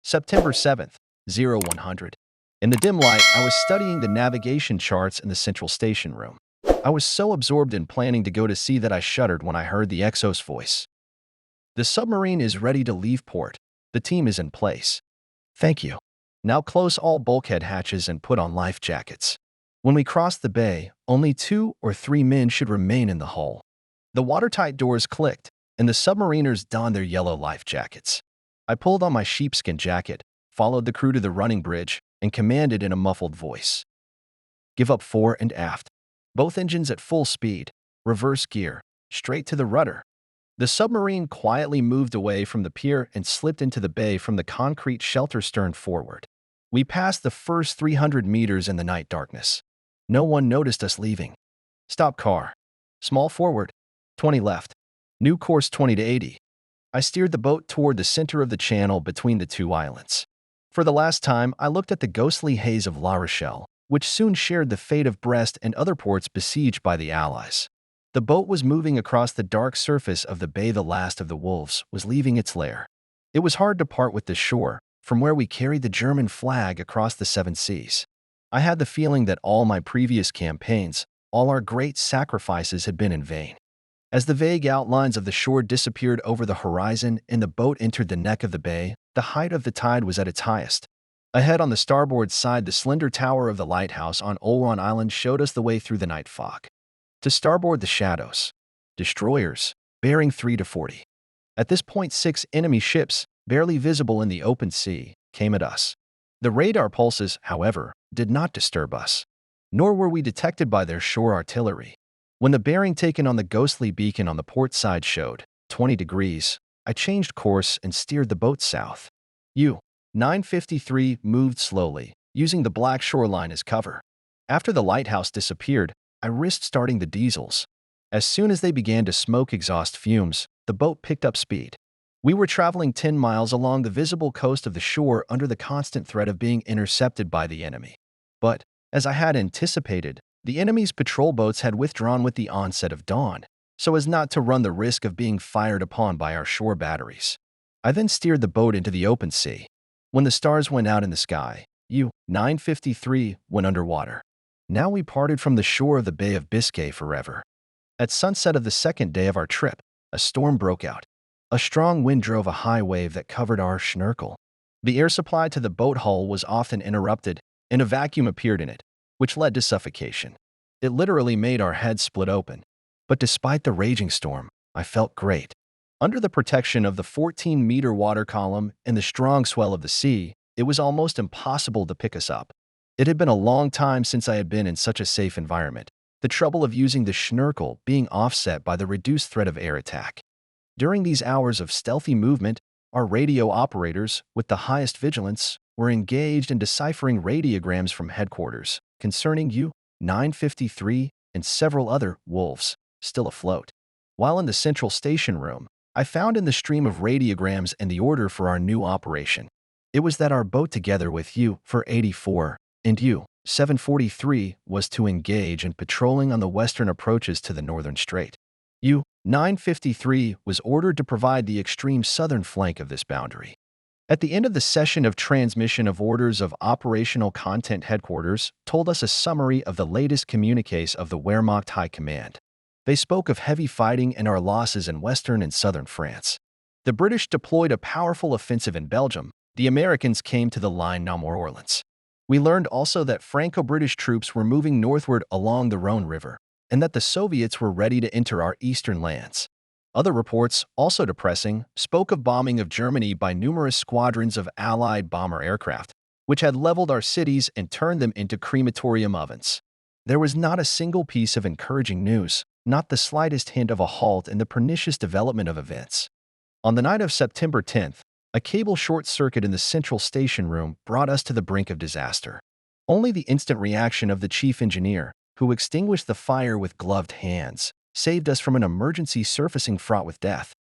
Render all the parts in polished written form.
September 7th, 0100. In the dim light, I was studying the navigation charts in the central station room. I was so absorbed in planning to go to sea that I shuddered when I heard the XO's voice. The submarine is ready to leave port. The team is in place. Thank you. Now close all bulkhead hatches and put on life jackets. When we cross the bay, only 2 or 3 men should remain in the hull. The watertight doors clicked, and the submariners donned their yellow life jackets. I pulled on my sheepskin jacket, followed the crew to the running bridge, and commanded in a muffled voice. Give up fore and aft. Both engines at full speed. Reverse gear. Straight to the rudder. The submarine quietly moved away from the pier and slipped into the bay from the concrete shelter stern forward. We passed the first 300 meters in the night darkness. No one noticed us leaving. Stop car. Small forward. 20 left. New course 20 to 80. I steered the boat toward the center of the channel between the two islands. For the last time, I looked at the ghostly haze of La Rochelle, which soon shared the fate of Brest and other ports besieged by the Allies. The boat was moving across the dark surface of the bay. The last of the wolves was leaving its lair. It was hard to part with the shore, from where we carried the German flag across the 7 seas. I had the feeling that all my previous campaigns, all our great sacrifices had been in vain. As the vague outlines of the shore disappeared over the horizon and the boat entered the neck of the bay, the height of the tide was at its highest. Ahead on the starboard side, the slender tower of the lighthouse on Oran Island showed us the way through the night fog. To starboard, the shadows. Destroyers, bearing 3 to 40. At this point, 6 enemy ships, barely visible in the open sea, came at us. The radar pulses, however, did not disturb us, nor were we detected by their shore artillery. When the bearing taken on the ghostly beacon on the port side showed 20 degrees, I changed course and steered the boat south. U-953 moved slowly, using the black shoreline as cover. After the lighthouse disappeared, I risked starting the diesels. As soon as they began to smoke exhaust fumes, the boat picked up speed. We were traveling 10 miles along the visible coast of the shore under the constant threat of being intercepted by the enemy. But, as I had anticipated, the enemy's patrol boats had withdrawn with the onset of dawn, so as not to run the risk of being fired upon by our shore batteries. I then steered the boat into the open sea. When the stars went out in the sky, U-953 went underwater. Now we parted from the shore of the Bay of Biscay forever. At sunset of the second day of our trip, a storm broke out. A strong wind drove a high wave that covered our schnorkel. The air supply to the boat hull was often interrupted, and a vacuum appeared in it, which led to suffocation. It literally made our heads split open. But despite the raging storm, I felt great. Under the protection of the 14-meter water column and the strong swell of the sea, it was almost impossible to pick us up. It had been a long time since I had been in such a safe environment, the trouble of using the schnorkel being offset by the reduced threat of air attack. During these hours of stealthy movement, our radio operators, with the highest vigilance, were engaged in deciphering radiograms from headquarters concerning U-953 and several other wolves still afloat. While in the central station room, I found in the stream of radiograms and the order for our new operation. It was that our boat, together with U-484 and U-743, was to engage in patrolling on the western approaches to the northern strait. U-953 was ordered to provide the extreme southern flank of this boundary. At the end of the session of transmission of orders of operational content, headquarters told us a summary of the latest communiques of the Wehrmacht High Command. They spoke of heavy fighting and our losses in western and southern France. The British deployed a powerful offensive in Belgium. The Americans came to the line Namur Orleans. We learned also that Franco-British troops were moving northward along the Rhone River, and that the Soviets were ready to enter our eastern lands. Other reports, also depressing, spoke of bombing of Germany by numerous squadrons of Allied bomber aircraft, which had leveled our cities and turned them into crematorium ovens. There was not a single piece of encouraging news, not the slightest hint of a halt in the pernicious development of events. On the night of September 10th, a cable short circuit in the central station room brought us to the brink of disaster. Only the instant reaction of the chief engineer, who extinguished the fire with gloved hands, saved us from an emergency surfacing fraught with death.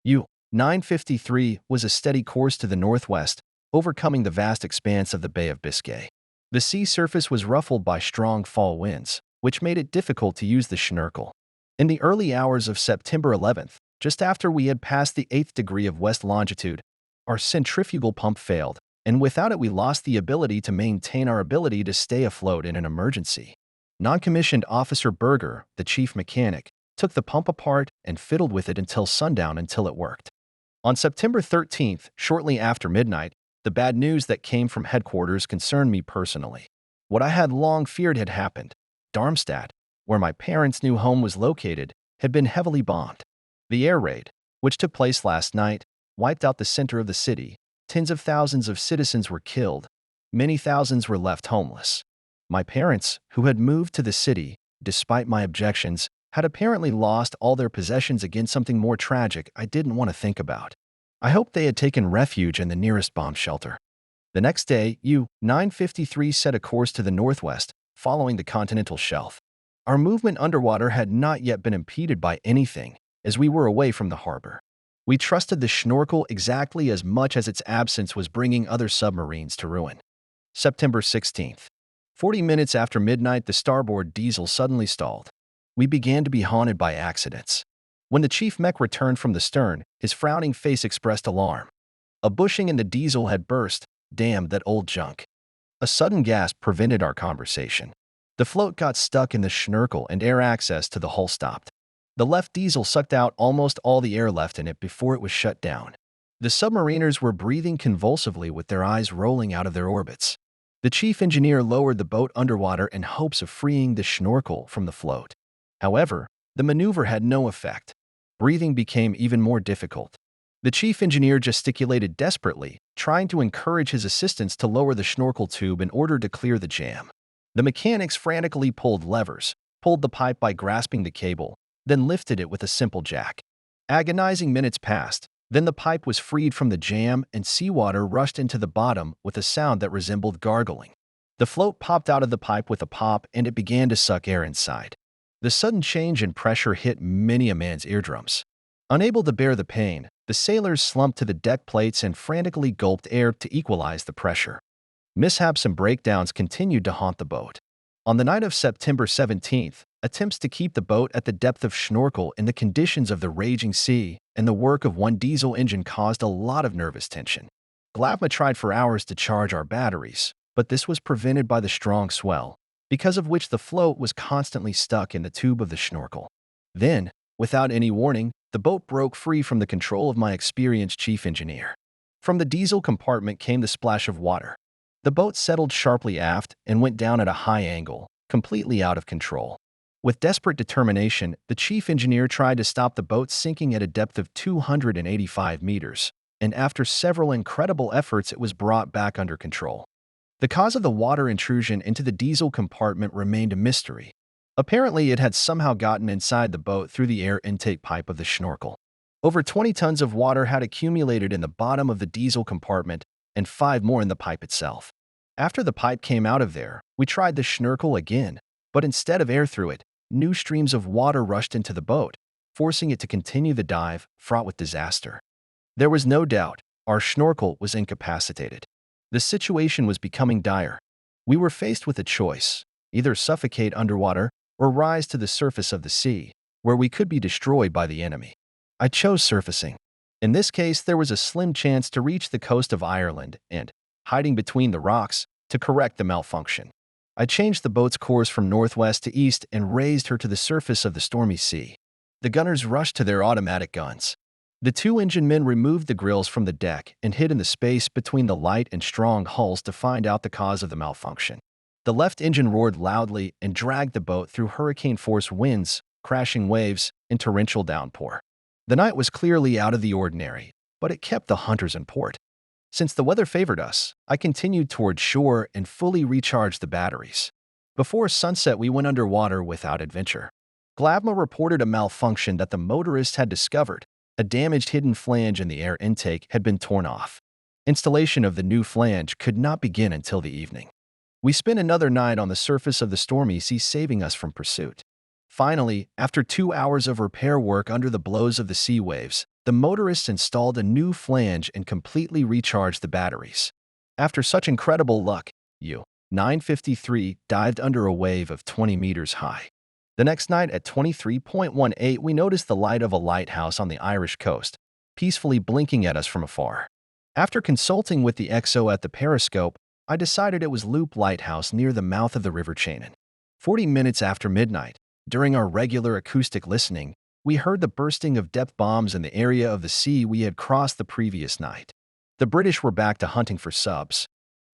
U-953 was a steady course to the northwest, overcoming the vast expanse of the Bay of Biscay. The sea surface was ruffled by strong fall winds, which made it difficult to use the schnorkel. In the early hours of September 11th, just after we had passed the 8th degree of west longitude, our centrifugal pump failed, and without it we lost the ability to maintain our ability to stay afloat in an emergency. Non-commissioned Officer Berger, the chief mechanic, took the pump apart and fiddled with it until sundown until it worked. On September 13th, shortly after midnight, the bad news that came from headquarters concerned me personally. What I had long feared had happened. Darmstadt, where my parents' new home was located, had been heavily bombed. The air raid, which took place last night, wiped out the center of the city. Tens of thousands of citizens were killed. Many thousands were left homeless. My parents, who had moved to the city, despite my objections, had apparently lost all their possessions against something more tragic I didn't want to think about. I hoped they had taken refuge in the nearest bomb shelter. The next day, U-953 set a course to the northwest, following the continental shelf. Our movement underwater had not yet been impeded by anything, as we were away from the harbor. We trusted the Schnorkel exactly as much as its absence was bringing other submarines to ruin. September 16th. 40 minutes after midnight, the starboard diesel suddenly stalled. We began to be haunted by accidents. When the chief mech returned from the stern, his frowning face expressed alarm. A bushing in the diesel had burst. Damn that old junk. A sudden gasp prevented our conversation. The float got stuck in the Schnorkel and air access to the hull stopped. The left diesel sucked out almost all the air left in it before it was shut down. The submariners were breathing convulsively with their eyes rolling out of their orbits. The chief engineer lowered the boat underwater in hopes of freeing the Schnorkel from the float. However, the maneuver had no effect. Breathing became even more difficult. The chief engineer gesticulated desperately, trying to encourage his assistants to lower the Schnorkel tube in order to clear the jam. The mechanics frantically pulled levers, pulled the pipe by grasping the cable, then lifted it with a simple jack. Agonizing minutes passed, then the pipe was freed from the jam and seawater rushed into the bottom with a sound that resembled gargling. The float popped out of the pipe with a pop and it began to suck air inside. The sudden change in pressure hit many a man's eardrums. Unable to bear the pain, the sailors slumped to the deck plates and frantically gulped air to equalize the pressure. Mishaps and breakdowns continued to haunt the boat. On the night of September 17th, attempts to keep the boat at the depth of Schnorkel in the conditions of the raging sea and the work of one diesel engine caused a lot of nervous tension. Glavma tried for hours to charge our batteries, but this was prevented by the strong swell, because of which the float was constantly stuck in the tube of the Schnorkel. Then, without any warning, the boat broke free from the control of my experienced chief engineer. From the diesel compartment came the splash of water. The boat settled sharply aft and went down at a high angle, completely out of control. With desperate determination, the chief engineer tried to stop the boat sinking at a depth of 285 meters, and after several incredible efforts it was brought back under control. The cause of the water intrusion into the diesel compartment remained a mystery. Apparently, it had somehow gotten inside the boat through the air intake pipe of the Schnorkel. Over 20 tons of water had accumulated in the bottom of the diesel compartment and 5 more in the pipe itself. After the pipe came out of there, we tried the Schnorkel again, but instead of air through it, new streams of water rushed into the boat, forcing it to continue the dive, fraught with disaster. There was no doubt, our Schnorkel was incapacitated. The situation was becoming dire. We were faced with a choice, either suffocate underwater or rise to the surface of the sea, where we could be destroyed by the enemy. I chose surfacing. In this case, there was a slim chance to reach the coast of Ireland and, hiding between the rocks, to correct the malfunction. I changed the boat's course from northwest to east and raised her to the surface of the stormy sea. The gunners rushed to their automatic guns. The 2 engine men removed the grills from the deck and hid in the space between the light and strong hulls to find out the cause of the malfunction. The left engine roared loudly and dragged the boat through hurricane-force winds, crashing waves, and torrential downpour. The night was clearly out of the ordinary, but it kept the hunters in port. Since the weather favored us, I continued toward shore and fully recharged the batteries. Before sunset, we went underwater without adventure. Glavma reported a malfunction that the motorists had discovered. A damaged hidden flange in the air intake had been torn off. Installation of the new flange could not begin until the evening. We spent another night on the surface of the stormy sea, saving us from pursuit. Finally, after 2 hours of repair work under the blows of the sea waves, the motorists installed a new flange and completely recharged the batteries. After such incredible luck, U-953 dived under a wave of 20 meters high. The next night at 23.18, we noticed the light of a lighthouse on the Irish coast, peacefully blinking at us from afar. After consulting with the XO at the periscope, I decided it was Loop Lighthouse near the mouth of the River Chanin. 40 minutes after midnight, during our regular acoustic listening, we heard the bursting of depth bombs in the area of the sea we had crossed the previous night. The British were back to hunting for subs.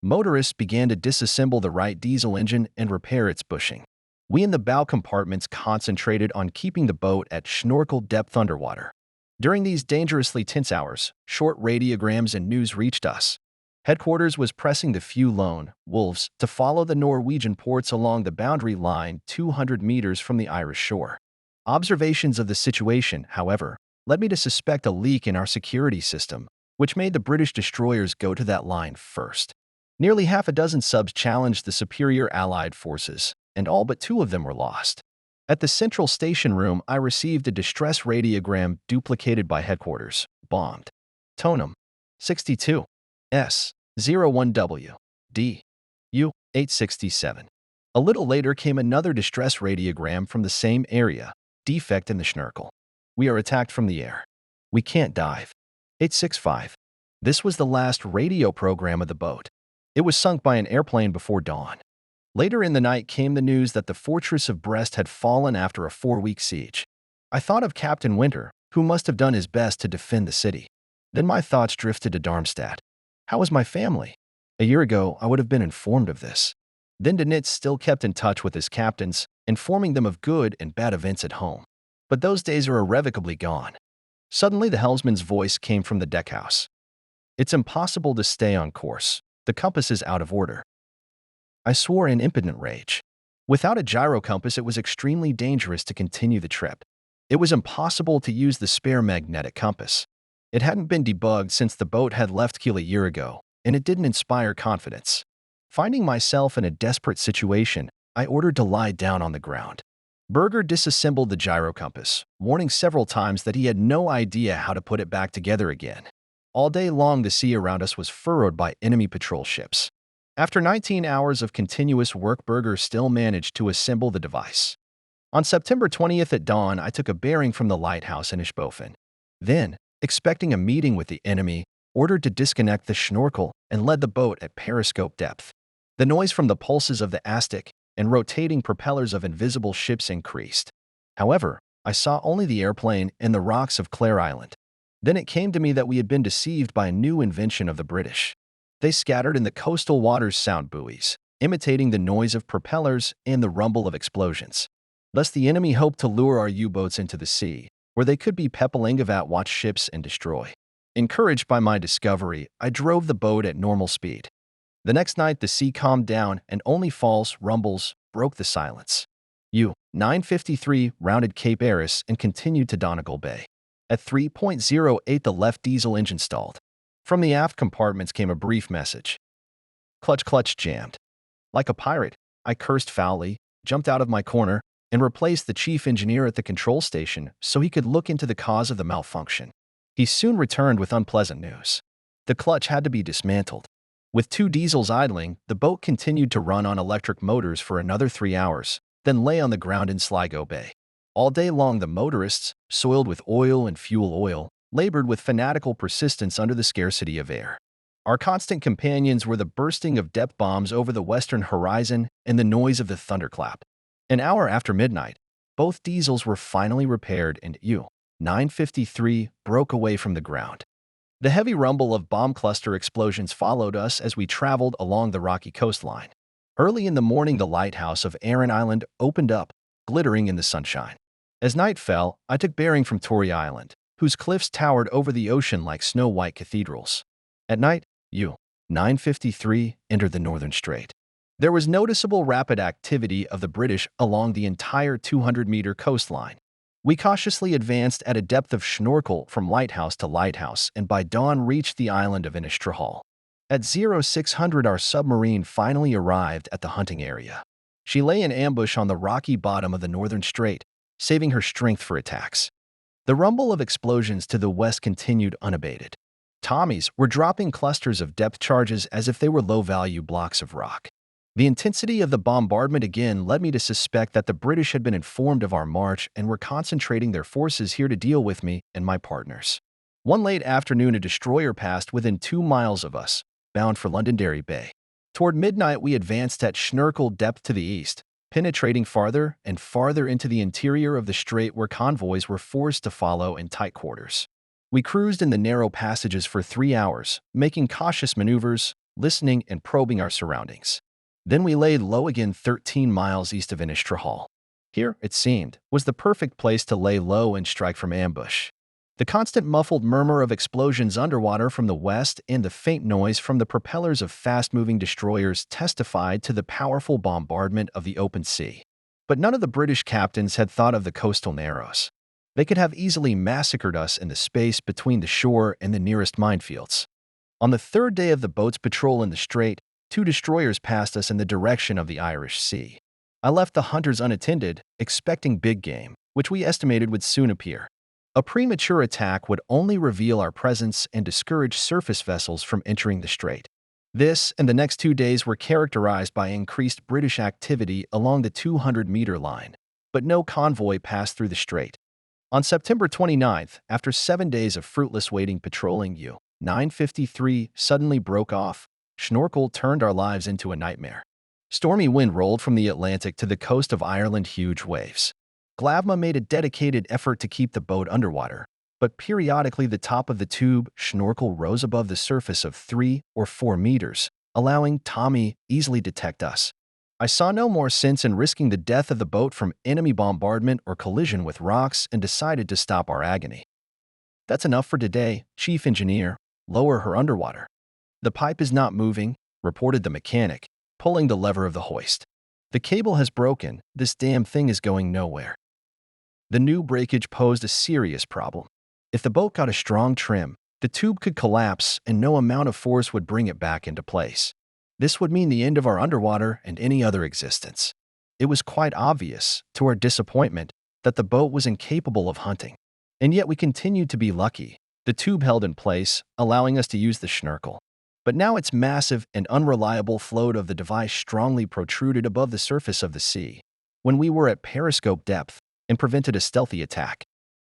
Motorists began to disassemble the right diesel engine and repair its bushing. We in the bow compartments concentrated on keeping the boat at snorkel depth underwater. During these dangerously tense hours, short radiograms and news reached us. Headquarters was pressing the few lone wolves to follow the Norwegian ports along the boundary line 200 meters from the Irish shore. Observations of the situation, however, led me to suspect a leak in our security system, which made the British destroyers go to that line first. Nearly half a dozen subs challenged the superior Allied forces, and all but 2 of them were lost. At the central station room, I received a distress radiogram duplicated by headquarters. Bombed. Tonum. 62. S. 01W. D. U. 867. A little later came another distress radiogram from the same area. Defect in the schnorkel. We are attacked from the air. We can't dive. 865. This was the last radio program of the boat. It was sunk by an airplane before dawn. Later in the night came the news that the fortress of Brest had fallen after a 4-week siege. I thought of Captain Winter, who must have done his best to defend the city. Then my thoughts drifted to Darmstadt. How was my family? A year ago, I would have been informed of this. Then Dönitz still kept in touch with his captains, informing them of good and bad events at home. But those days are irrevocably gone. Suddenly the helmsman's voice came from the deckhouse. It's impossible to stay on course. The compass is out of order. I swore in impotent rage. Without a gyro compass, it was extremely dangerous to continue the trip. It was impossible to use the spare magnetic compass. It hadn't been debugged since the boat had left Kiel a year ago, and it didn't inspire confidence. Finding myself in a desperate situation, I ordered to lie down on the ground. Berger disassembled the gyro compass, warning several times that he had no idea how to put it back together again. All day long, the sea around us was furrowed by enemy patrol ships. After 19 hours of continuous work, Berger still managed to assemble the device. On September 20th at dawn, I took a bearing from the lighthouse in Ishbofen. Then, expecting a meeting with the enemy, ordered to disconnect the schnorkel and led the boat at periscope depth. The noise from the pulses of the Aztec and rotating propellers of invisible ships increased. However, I saw only the airplane and the rocks of Clare Island. Then it came to me that we had been deceived by a new invention of the British. They scattered in the coastal waters sound buoys, imitating the noise of propellers and the rumble of explosions. Thus the enemy hoped to lure our U-boats into the sea, where they could be Pepelingavat-watch ships and destroy. Encouraged by my discovery, I drove the boat at normal speed. The next night the sea calmed down and only false rumbles broke the silence. U-953 rounded Cape Aris and continued to Donegal Bay. At 3.08 the left diesel engine stalled. From the aft compartments came a brief message. Clutch jammed. Like a pirate, I cursed foully, jumped out of my corner, and replaced the chief engineer at the control station so he could look into the cause of the malfunction. He soon returned with unpleasant news. The clutch had to be dismantled. With 2 diesels idling, the boat continued to run on electric motors for another 3 hours, then lay on the ground in Sligo Bay. All day long the motorists, soiled with oil and fuel oil, labored with fanatical persistence under the scarcity of air. Our constant companions were the bursting of depth bombs over the western horizon and the noise of the thunderclap. An hour after midnight, both diesels were finally repaired and U-953 broke away from the ground. The heavy rumble of bomb cluster explosions followed us as we traveled along the rocky coastline. Early in the morning, the lighthouse of Arran Island opened up, glittering in the sunshine. As night fell, I took bearing from Tory Island, whose cliffs towered over the ocean like snow-white cathedrals. At night, U-953 entered the northern strait. There was noticeable rapid activity of the British along the entire 200-meter coastline. We cautiously advanced at a depth of schnorkel from lighthouse to lighthouse and by dawn reached the island of Innistrahall. At 0600 our submarine finally arrived at the hunting area. She lay in ambush on the rocky bottom of the northern strait, saving her strength for attacks. The rumble of explosions to the west continued unabated. Tommies were dropping clusters of depth charges as if they were low-value blocks of rock. The intensity of the bombardment again led me to suspect that the British had been informed of our march and were concentrating their forces here to deal with me and my partners. One late afternoon, a destroyer passed within 2 miles of us, bound for Londonderry Bay. Toward midnight, we advanced at Schnurkel depth to the east, penetrating farther and farther into the interior of the strait where convoys were forced to follow in tight quarters. We cruised in the narrow passages for 3 hours, making cautious maneuvers, listening and probing our surroundings. Then we laid low again 13 miles east of Innistrahall. Here, it seemed, was the perfect place to lay low and strike from ambush. The constant muffled murmur of explosions underwater from the west and the faint noise from the propellers of fast-moving destroyers testified to the powerful bombardment of the open sea. But none of the British captains had thought of the coastal narrows. They could have easily massacred us in the space between the shore and the nearest minefields. On the third day of the boat's patrol in the strait, 2 destroyers passed us in the direction of the Irish Sea. I left the hunters unattended, expecting big game, which we estimated would soon appear. A premature attack would only reveal our presence and discourage surface vessels from entering the strait. This and the next 2 days were characterized by increased British activity along the 200-meter line, but no convoy passed through the strait. On September 29th, after 7 days of fruitless waiting, patrolling U-953 suddenly broke off. Schnurkel turned our lives into a nightmare. Stormy wind rolled from the Atlantic to the coast of Ireland, huge waves. Glavma made a dedicated effort to keep the boat underwater, but periodically the top of the tube Schnurkel rose above the surface of 3 or 4 meters, allowing Tommy easily detect us. I saw no more sense in risking the death of the boat from enemy bombardment or collision with rocks and decided to stop our agony. "That's enough for today, Chief Engineer. Lower her underwater." "The pipe is not moving," reported the mechanic, pulling the lever of the hoist. "The cable has broken. This damn thing is going nowhere." The new breakage posed a serious problem. If the boat got a strong trim, the tube could collapse and no amount of force would bring it back into place. This would mean the end of our underwater and any other existence. It was quite obvious, to our disappointment, that the boat was incapable of hunting. And yet we continued to be lucky. The tube held in place, allowing us to use the Schnurkel. But now its massive and unreliable float of the device strongly protruded above the surface of the sea, when we were at periscope depth, and prevented a stealthy attack.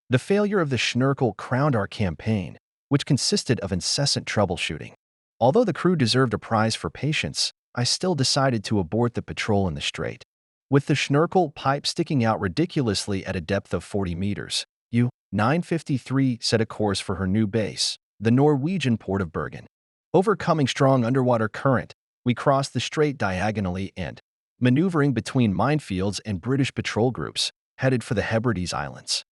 The failure of the Schnurkel crowned our campaign, which consisted of incessant troubleshooting. Although the crew deserved a prize for patience, I still decided to abort the patrol in the strait. With the Schnurkel pipe sticking out ridiculously at a depth of 40 meters, U-953 set a course for her new base, the Norwegian port of Bergen. Overcoming strong underwater current, we crossed the strait diagonally and, maneuvering between minefields and British patrol groups, headed for the Hebrides Islands.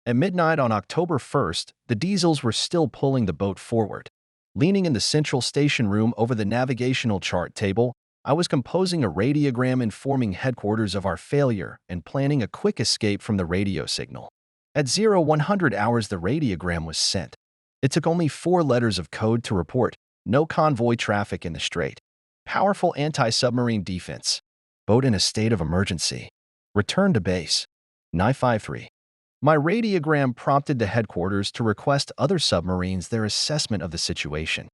At midnight on October 1st, the diesels were still pulling the boat forward. Leaning in the central station room over the navigational chart table, I was composing a radiogram informing headquarters of our failure and planning a quick escape from the radio signal. At 0100 hours, the radiogram was sent. It took only 4 letters of code to report no convoy traffic in the strait. Powerful anti-submarine defense. Boat in a state of emergency. Return to base. 953. My radiogram prompted the headquarters to request other submarines their assessment of the situation.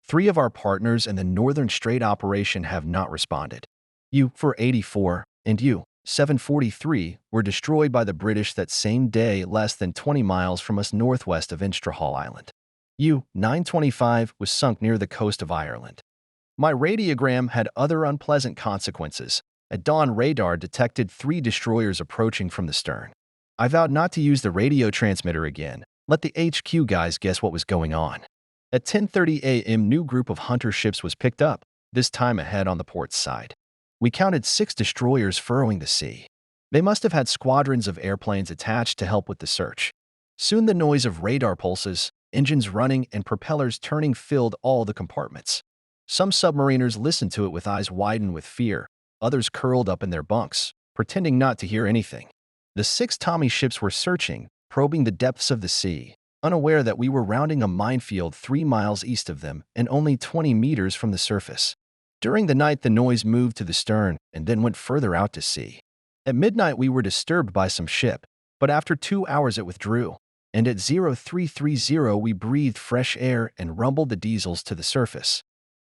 3 of our partners in the Northern Strait operation have not responded. U-484 and U-743 were destroyed by the British that same day less than 20 miles from us northwest of Instrahall Island. U-925 was sunk near the coast of Ireland. My radiogram had other unpleasant consequences. At dawn, radar detected 3 destroyers approaching from the stern. I vowed not to use the radio transmitter again. Let the HQ guys guess what was going on. At 10:30 a.m., new group of hunter ships was picked up, this time ahead on the port side. We counted 6 destroyers furrowing the sea. They must have had squadrons of airplanes attached to help with the search. Soon the noise of radar pulses, engines running, and propellers turning filled all the compartments. Some submariners listened to it with eyes widened with fear. Others curled up in their bunks, pretending not to hear anything. The 6 Tommy ships were searching, probing the depths of the sea, unaware that we were rounding a minefield 3 miles east of them and only 20 meters from the surface. During the night, the noise moved to the stern and then went further out to sea. At midnight, we were disturbed by some ship, but after 2 hours it withdrew, and at 0330 we breathed fresh air and rumbled the diesels to the surface.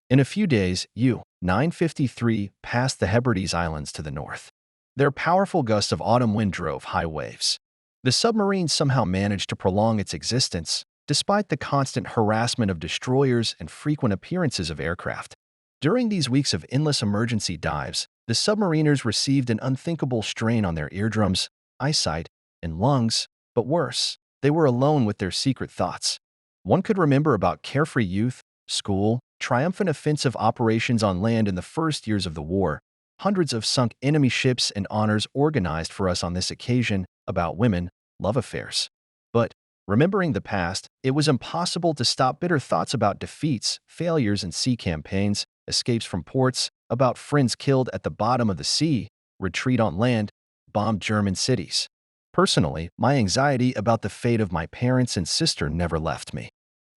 In a few days, U-953 passed the Hebrides Islands to the north. Their powerful gusts of autumn wind drove high waves. The submarine somehow managed to prolong its existence, despite the constant harassment of destroyers and frequent appearances of aircraft. During these weeks of endless emergency dives, the submariners received an unthinkable strain on their eardrums, eyesight, and lungs, but worse, they were alone with their secret thoughts. One could remember about carefree youth, school, triumphant offensive operations on land in the first years of the war, hundreds of sunk enemy ships and honors organized for us on this occasion, about women, love affairs. But, remembering the past, it was impossible to stop bitter thoughts about defeats, failures in sea campaigns, escapes from ports, about friends killed at the bottom of the sea, retreat on land, bombed German cities. Personally, my anxiety about the fate of my parents and sister never left me.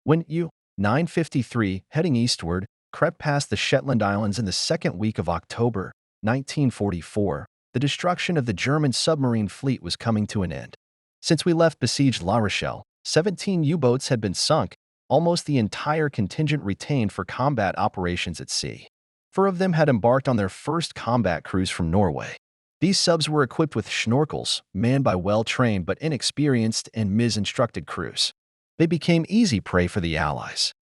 When U-953, heading eastward, crept past the Shetland Islands in the second week of October 1944, the destruction of the German submarine fleet was coming to an end. Since we left besieged La Rochelle, 17 U-boats had been sunk, almost the entire contingent retained for combat operations at sea. 4 of them had embarked on their first combat cruise from Norway. These subs were equipped with schnorkels, manned by well-trained but inexperienced and misinstructed crews. They became easy prey for the Allies.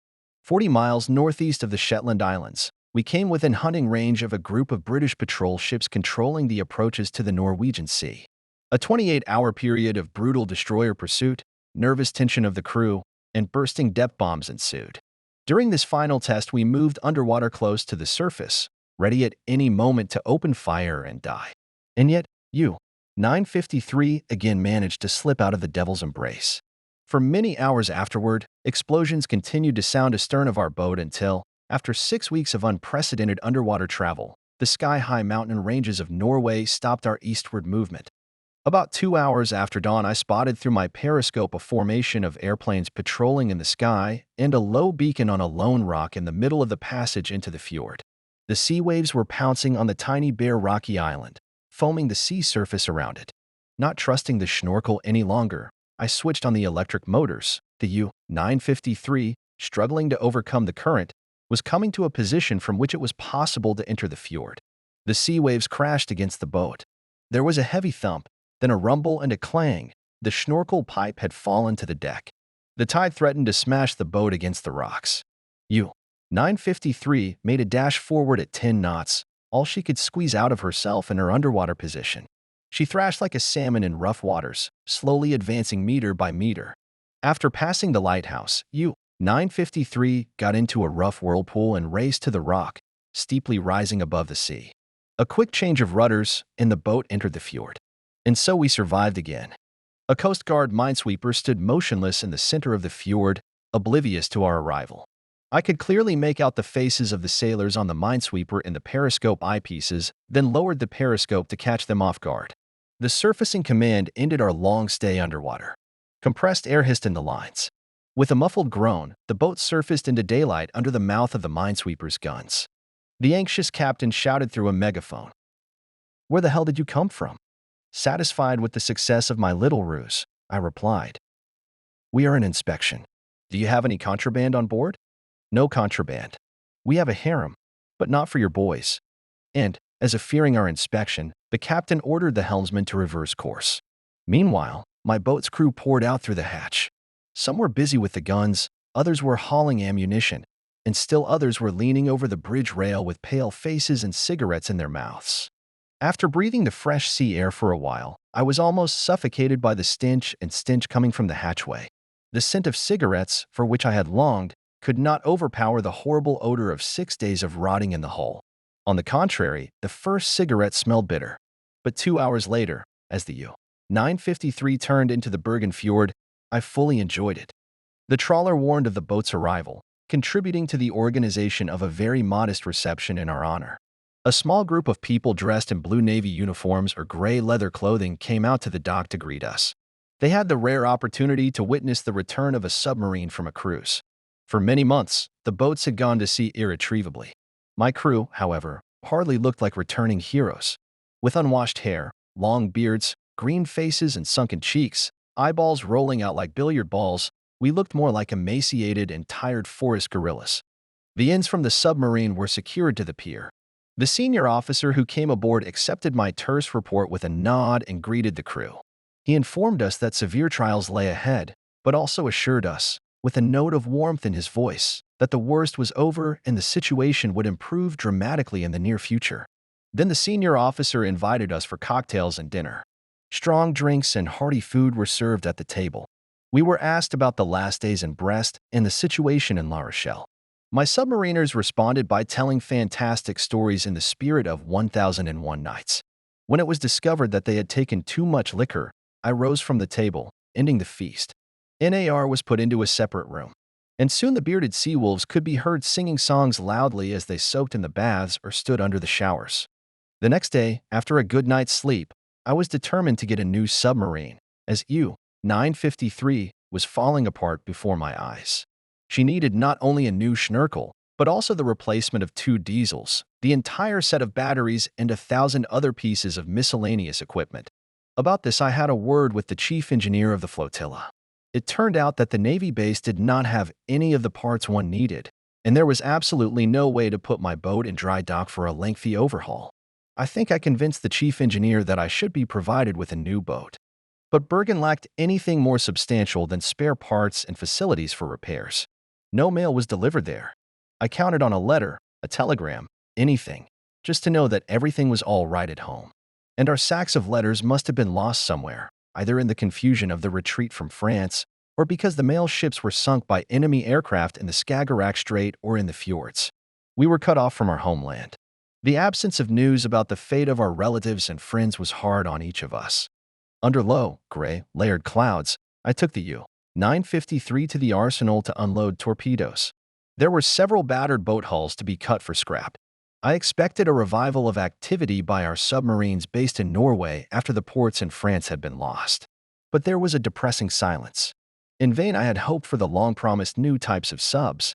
40 miles northeast of the Shetland Islands, we came within hunting range of a group of British patrol ships controlling the approaches to the Norwegian Sea. A 28-hour period of brutal destroyer pursuit, nervous tension of the crew, and bursting depth bombs ensued. During this final test, we moved underwater close to the surface, ready at any moment to open fire and die. And yet, U-953 again managed to slip out of the devil's embrace. For many hours afterward, explosions continued to sound astern of our boat until, after 6 weeks of unprecedented underwater travel, the sky-high mountain ranges of Norway stopped our eastward movement. About 2 hours after dawn, I spotted through my periscope a formation of airplanes patrolling in the sky and a low beacon on a lone rock in the middle of the passage into the fjord. The sea waves were pouncing on the tiny bare rocky island, foaming the sea surface around it. Not trusting the schnorkel any longer, I switched on the electric motors. The U-953, struggling to overcome the current, was coming to a position from which it was possible to enter the fjord. The sea waves crashed against the boat. There was a heavy thump, then a rumble and a clang. The schnorkel pipe had fallen to the deck. The tide threatened to smash the boat against the rocks. U-953 made a dash forward at 10 knots, all she could squeeze out of herself in her underwater position. She thrashed like a salmon in rough waters, slowly advancing meter by meter. After passing the lighthouse, U-953 got into a rough whirlpool and raced to the rock, steeply rising above the sea. A quick change of rudders, and the boat entered the fjord. And so we survived again. A Coast Guard minesweeper stood motionless in the center of the fjord, oblivious to our arrival. I could clearly make out the faces of the sailors on the minesweeper in the periscope eyepieces, then lowered the periscope to catch them off guard. The surfacing command ended our long stay underwater. Compressed air hissed in the lines. With a muffled groan, the boat surfaced into daylight under the mouth of the minesweeper's guns. The anxious captain shouted through a megaphone. "Where the hell did you come from?" Satisfied with the success of my little ruse, I replied, "We are an inspection. Do you have any contraband on board?" "No contraband. We have a harem, but not for your boys." And, as if fearing our inspection, the captain ordered the helmsman to reverse course. Meanwhile, my boat's crew poured out through the hatch. Some were busy with the guns, others were hauling ammunition, and still others were leaning over the bridge rail with pale faces and cigarettes in their mouths. After breathing the fresh sea air for a while, I was almost suffocated by the stench coming from the hatchway. The scent of cigarettes, for which I had longed, could not overpower the horrible odor of 6 days of rotting in the hull. On the contrary, the first cigarette smelled bitter. But 2 hours later, as the U-953 turned into the Bergen Fjord, I fully enjoyed it. The trawler warned of the boat's arrival, contributing to the organization of a very modest reception in our honor. A small group of people dressed in blue navy uniforms or gray leather clothing came out to the dock to greet us. They had the rare opportunity to witness the return of a submarine from a cruise. For many months, the boats had gone to sea irretrievably. My crew, however, hardly looked like returning heroes. With unwashed hair, long beards, green faces, and sunken cheeks, eyeballs rolling out like billiard balls, we looked more like emaciated and tired forest gorillas. The ends from the submarine were secured to the pier. The senior officer who came aboard accepted my terse report with a nod and greeted the crew. He informed us that severe trials lay ahead, but also assured us, with a note of warmth in his voice, that the worst was over and the situation would improve dramatically in the near future. Then the senior officer invited us for cocktails and dinner. Strong drinks and hearty food were served at the table. We were asked about the last days in Brest and the situation in La Rochelle. My submariners responded by telling fantastic stories in the spirit of 1001 Nights. When it was discovered that they had taken too much liquor, I rose from the table, ending the feast. NAR was put into a separate room, and soon the bearded sea wolves could be heard singing songs loudly as they soaked in the baths or stood under the showers. The next day, after a good night's sleep, I was determined to get a new submarine, as U-953 was falling apart before my eyes. She needed not only a new schnurkel, but also the replacement of 2 diesels, the entire set of batteries, and 1,000 other pieces of miscellaneous equipment. About this, I had a word with the chief engineer of the flotilla. It turned out that the Navy base did not have any of the parts one needed, and there was absolutely no way to put my boat in dry dock for a lengthy overhaul. I think I convinced the chief engineer that I should be provided with a new boat. But Bergen lacked anything more substantial than spare parts and facilities for repairs. No mail was delivered there. I counted on a letter, a telegram, anything, just to know that everything was all right at home. And our sacks of letters must have been lost somewhere, either in the confusion of the retreat from France or because the mail ships were sunk by enemy aircraft in the Skagerrak Strait or in the fjords. We were cut off from our homeland. The absence of news about the fate of our relatives and friends was hard on each of us. Under low, gray, layered clouds, I took the U-953 to the arsenal to unload torpedoes. There were several battered boat hulls to be cut for scrap. I expected a revival of activity by our submarines based in Norway after the ports in France had been lost. But there was a depressing silence. In vain I had hoped for the long-promised new types of subs.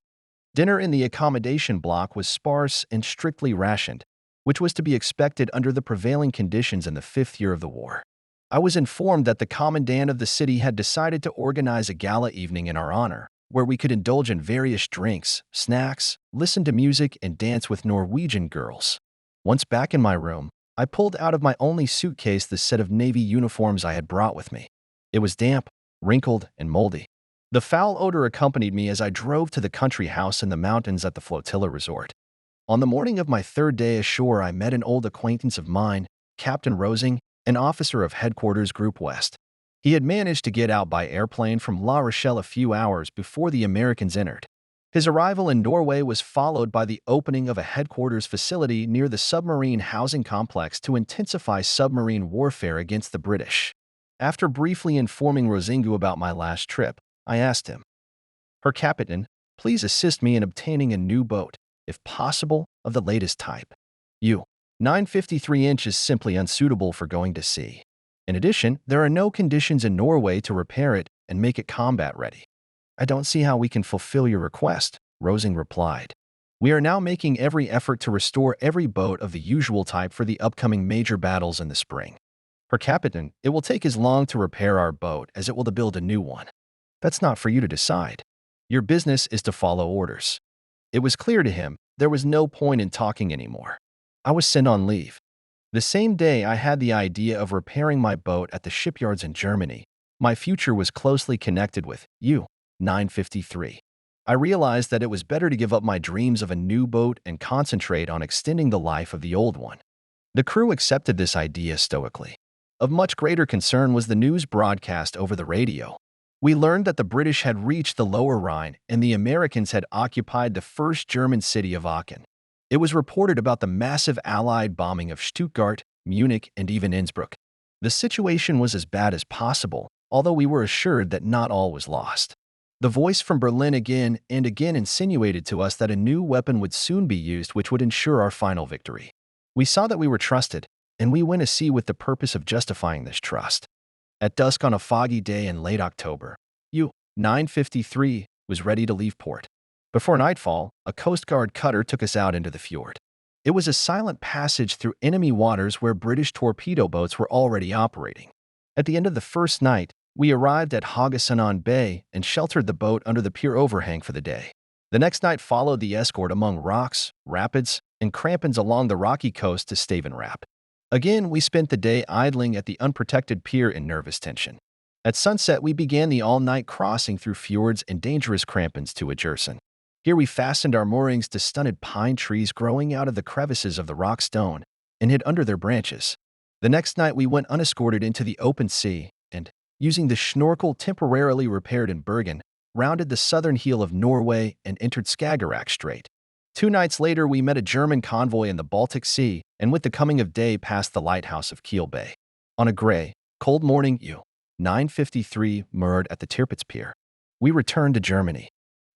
Dinner in the accommodation block was sparse and strictly rationed, which was to be expected under the prevailing conditions in the 5th year of the war. I was informed that the commandant of the city had decided to organize a gala evening in our honor, where we could indulge in various drinks, snacks, listen to music, and dance with Norwegian girls. Once back in my room, I pulled out of my only suitcase the set of Navy uniforms I had brought with me. It was damp, wrinkled, and moldy. The foul odor accompanied me as I drove to the country house in the mountains at the flotilla resort. On the morning of my 3rd day ashore, I met an old acquaintance of mine, Captain Rosing, an officer of Headquarters Group West. He had managed to get out by airplane from La Rochelle a few hours before the Americans entered. His arrival in Norway was followed by the opening of a headquarters facility near the submarine housing complex to intensify submarine warfare against the British. After briefly informing Rosingu about my last trip, I asked him, "Herr Captain, please assist me in obtaining a new boat, if possible, of the latest type. U-953 is simply unsuitable for going to sea. In addition, there are no conditions in Norway to repair it and make it combat ready." "I don't see how we can fulfill your request," Rosing replied. "We are now making every effort to restore every boat of the usual type for the upcoming major battles in the spring. Herr Captain, it will take as long to repair our boat as it will to build a new one. That's not for you to decide. Your business is to follow orders." It was clear to him there was no point in talking anymore. I was sent on leave. The same day I had the idea of repairing my boat at the shipyards in Germany. My future was closely connected with U-953. I realized that it was better to give up my dreams of a new boat and concentrate on extending the life of the old one. The crew accepted this idea stoically. Of much greater concern was the news broadcast over the radio. We learned that the British had reached the Lower Rhine and the Americans had occupied the first German city of Aachen. It was reported about the massive Allied bombing of Stuttgart, Munich, and even Innsbruck. The situation was as bad as possible, although we were assured that not all was lost. The voice from Berlin again and again insinuated to us that a new weapon would soon be used which would ensure our final victory. We saw that we were trusted, and we went to sea with the purpose of justifying this trust. At dusk on a foggy day in late October, U-953 was ready to leave port. Before nightfall, a Coast Guard cutter took us out into the fjord. It was a silent passage through enemy waters where British torpedo boats were already operating. At the end of the first night, we arrived at Haugesund Bay and sheltered the boat under the pier overhang for the day. The next night followed the escort among rocks, rapids, and crampons along the rocky coast to Stavenrap. Again, we spent the day idling at the unprotected pier in nervous tension. At sunset, we began the all-night crossing through fjords and dangerous crampons to Adjersen. Here we fastened our moorings to stunted pine trees growing out of the crevices of the rock stone and hid under their branches. The next night, we went unescorted into the open sea and, using the schnorkel temporarily repaired in Bergen, rounded the southern heel of Norway and entered Skagerrak Strait. 2 nights later, we met a German convoy in the Baltic Sea and with the coming of day passed the lighthouse of Kiel Bay. On a gray, cold morning, U-953 moored at the Tirpitz Pier. We returned to Germany.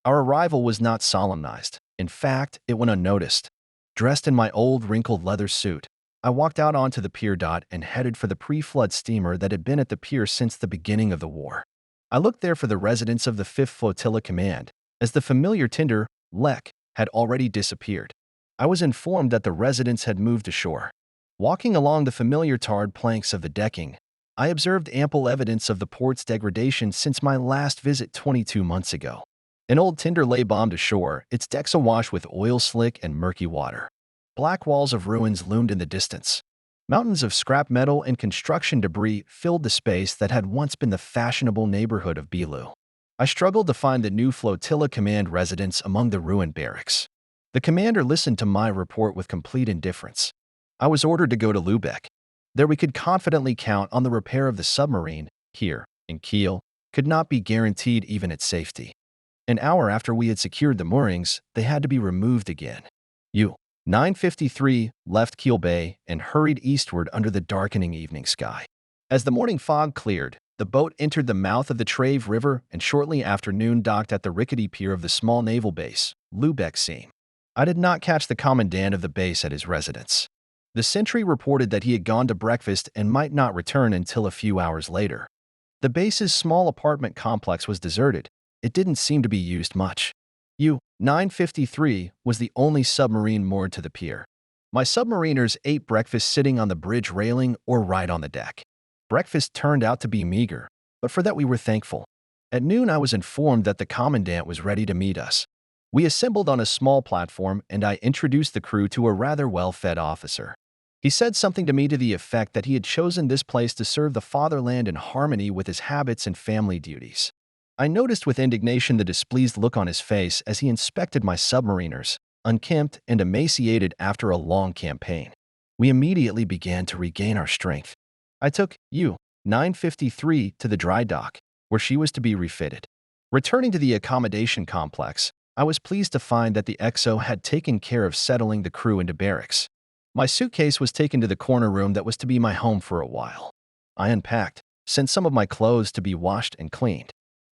Our arrival was not solemnized. In fact, it went unnoticed. Dressed in my old wrinkled leather suit, I walked out onto the pier and headed for the pre-flood steamer that had been at the pier since the beginning of the war. I looked there for the residents of the 5th Flotilla Command, as the familiar tender, Lek, had already disappeared. I was informed that the residents had moved ashore. Walking along the familiar tarred planks of the decking, I observed ample evidence of the port's degradation since my last visit 22 months ago. An old tender lay bombed ashore, its decks awash with oil slick and murky water. Black walls of ruins loomed in the distance. Mountains of scrap metal and construction debris filled the space that had once been the fashionable neighborhood of Beeloo. I struggled to find the new Flotilla Command residents among the ruined barracks. The commander listened to my report with complete indifference. I was ordered to go to Lübeck. There we could confidently count on the repair of the submarine. Here, in Kiel, could not be guaranteed even its safety. An hour after we had secured the moorings, they had to be removed again. U-953 left Kiel Bay and hurried eastward under the darkening evening sky. As the morning fog cleared, the boat entered the mouth of the Trave River and shortly after noon docked at the rickety pier of the small naval base, Lübeck Seam. I did not catch the commandant of the base at his residence. The sentry reported that he had gone to breakfast and might not return until a few hours later. The base's small apartment complex was deserted. It didn't seem to be used much. U-953 was the only submarine moored to the pier. My submariners ate breakfast sitting on the bridge railing or right on the deck. Breakfast turned out to be meager, but for that we were thankful. At noon, I was informed that the commandant was ready to meet us. We assembled on a small platform and I introduced the crew to a rather well-fed officer. He said something to me to the effect that he had chosen this place to serve the fatherland in harmony with his habits and family duties. I noticed with indignation the displeased look on his face as he inspected my submariners, unkempt and emaciated after a long campaign. We immediately began to regain our strength. I took U-953 to the dry dock, where she was to be refitted. Returning to the accommodation complex, I was pleased to find that the XO had taken care of settling the crew into barracks. My suitcase was taken to the corner room that was to be my home for a while. I unpacked, sent some of my clothes to be washed and cleaned.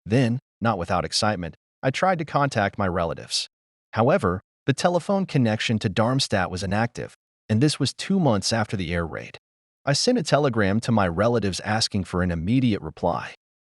Then, not without excitement, I tried to contact my relatives. However, the telephone connection to Darmstadt was inactive, and this was 2 months after the air raid. I sent a telegram to my relatives asking for an immediate reply.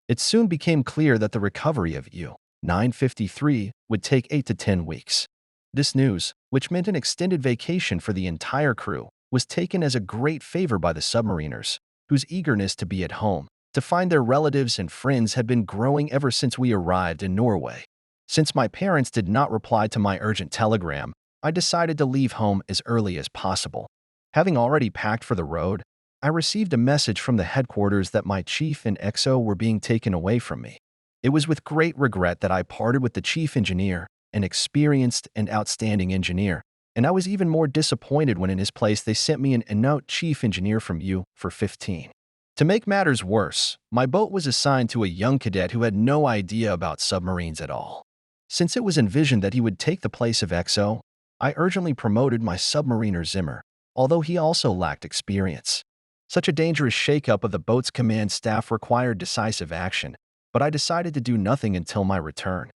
It soon became clear that the recovery of U-953 would take 8 to 10 weeks. This news, which meant an extended vacation for the entire crew, was taken as a great favor by the submariners, whose eagerness to be at home, to find their relatives and friends had been growing ever since we arrived in Norway. Since my parents did not reply to my urgent telegram, I decided to leave home as early as possible. Having already packed for the road, I received a message from the headquarters that my chief and XO were being taken away from me. It was with great regret that I parted with the chief engineer, an experienced and outstanding engineer, and I was even more disappointed when in his place they sent me an inert chief engineer from U for 15. To make matters worse, my boat was assigned to a young cadet who had no idea about submarines at all. Since it was envisioned that he would take the place of XO, I urgently promoted my submariner Zimmer, although he also lacked experience. Such a dangerous shakeup of the boat's command staff required decisive action, but I decided to do nothing until my return.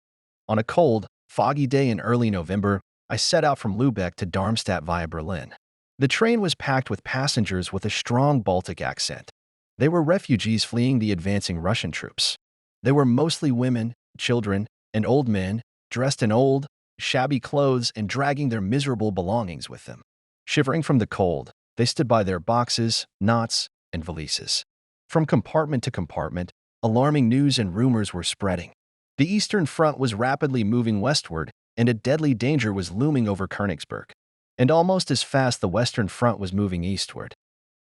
On a cold, foggy day in early November, I set out from Lübeck to Darmstadt via Berlin. The train was packed with passengers with a strong Baltic accent. They were refugees fleeing the advancing Russian troops. They were mostly women, children, and old men, dressed in old, shabby clothes and dragging their miserable belongings with them. Shivering from the cold, they stood by their boxes, knots, and valises. From compartment to compartment, alarming news and rumors were spreading. The Eastern Front was rapidly moving westward, and a deadly danger was looming over Königsberg. And almost as fast the Western Front was moving eastward.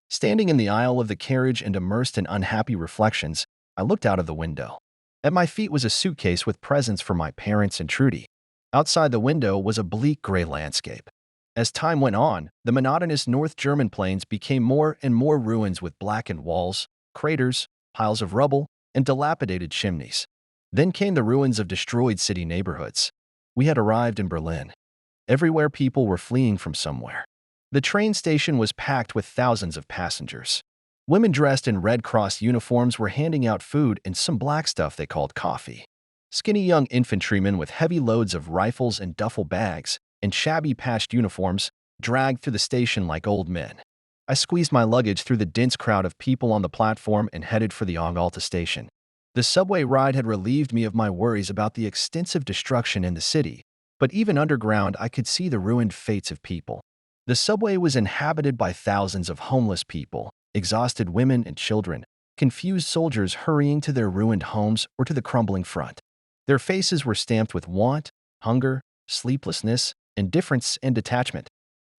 Standing in the aisle of the carriage and immersed in unhappy reflections, I looked out of the window. At my feet was a suitcase with presents for my parents and Trudy. Outside the window was a bleak gray landscape. As time went on, the monotonous North German plains became more and more ruins with blackened walls, craters, piles of rubble, and dilapidated chimneys. Then came the ruins of destroyed city neighborhoods. We had arrived in Berlin. Everywhere people were fleeing from somewhere. The train station was packed with thousands of passengers. Women dressed in Red Cross uniforms were handing out food and some black stuff they called coffee. Skinny young infantrymen with heavy loads of rifles and duffel bags and shabby patched uniforms dragged through the station like old men. I squeezed my luggage through the dense crowd of people on the platform and headed for the Anhalta station. The subway ride had relieved me of my worries about the extensive destruction in the city, but even underground I could see the ruined fates of people. The subway was inhabited by thousands of homeless people, exhausted women and children, confused soldiers hurrying to their ruined homes or to the crumbling front. Their faces were stamped with want, hunger, sleeplessness, indifference, and detachment.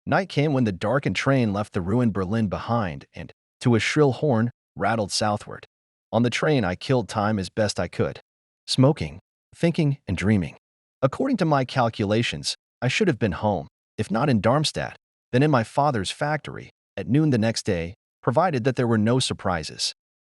Night came when the darkened train left the ruined Berlin behind and, to a shrill horn, rattled southward. On the train, I killed time as best I could, smoking, thinking, and dreaming. According to my calculations, I should have been home, if not in Darmstadt, then in my father's factory, at noon the next day, provided that there were no surprises.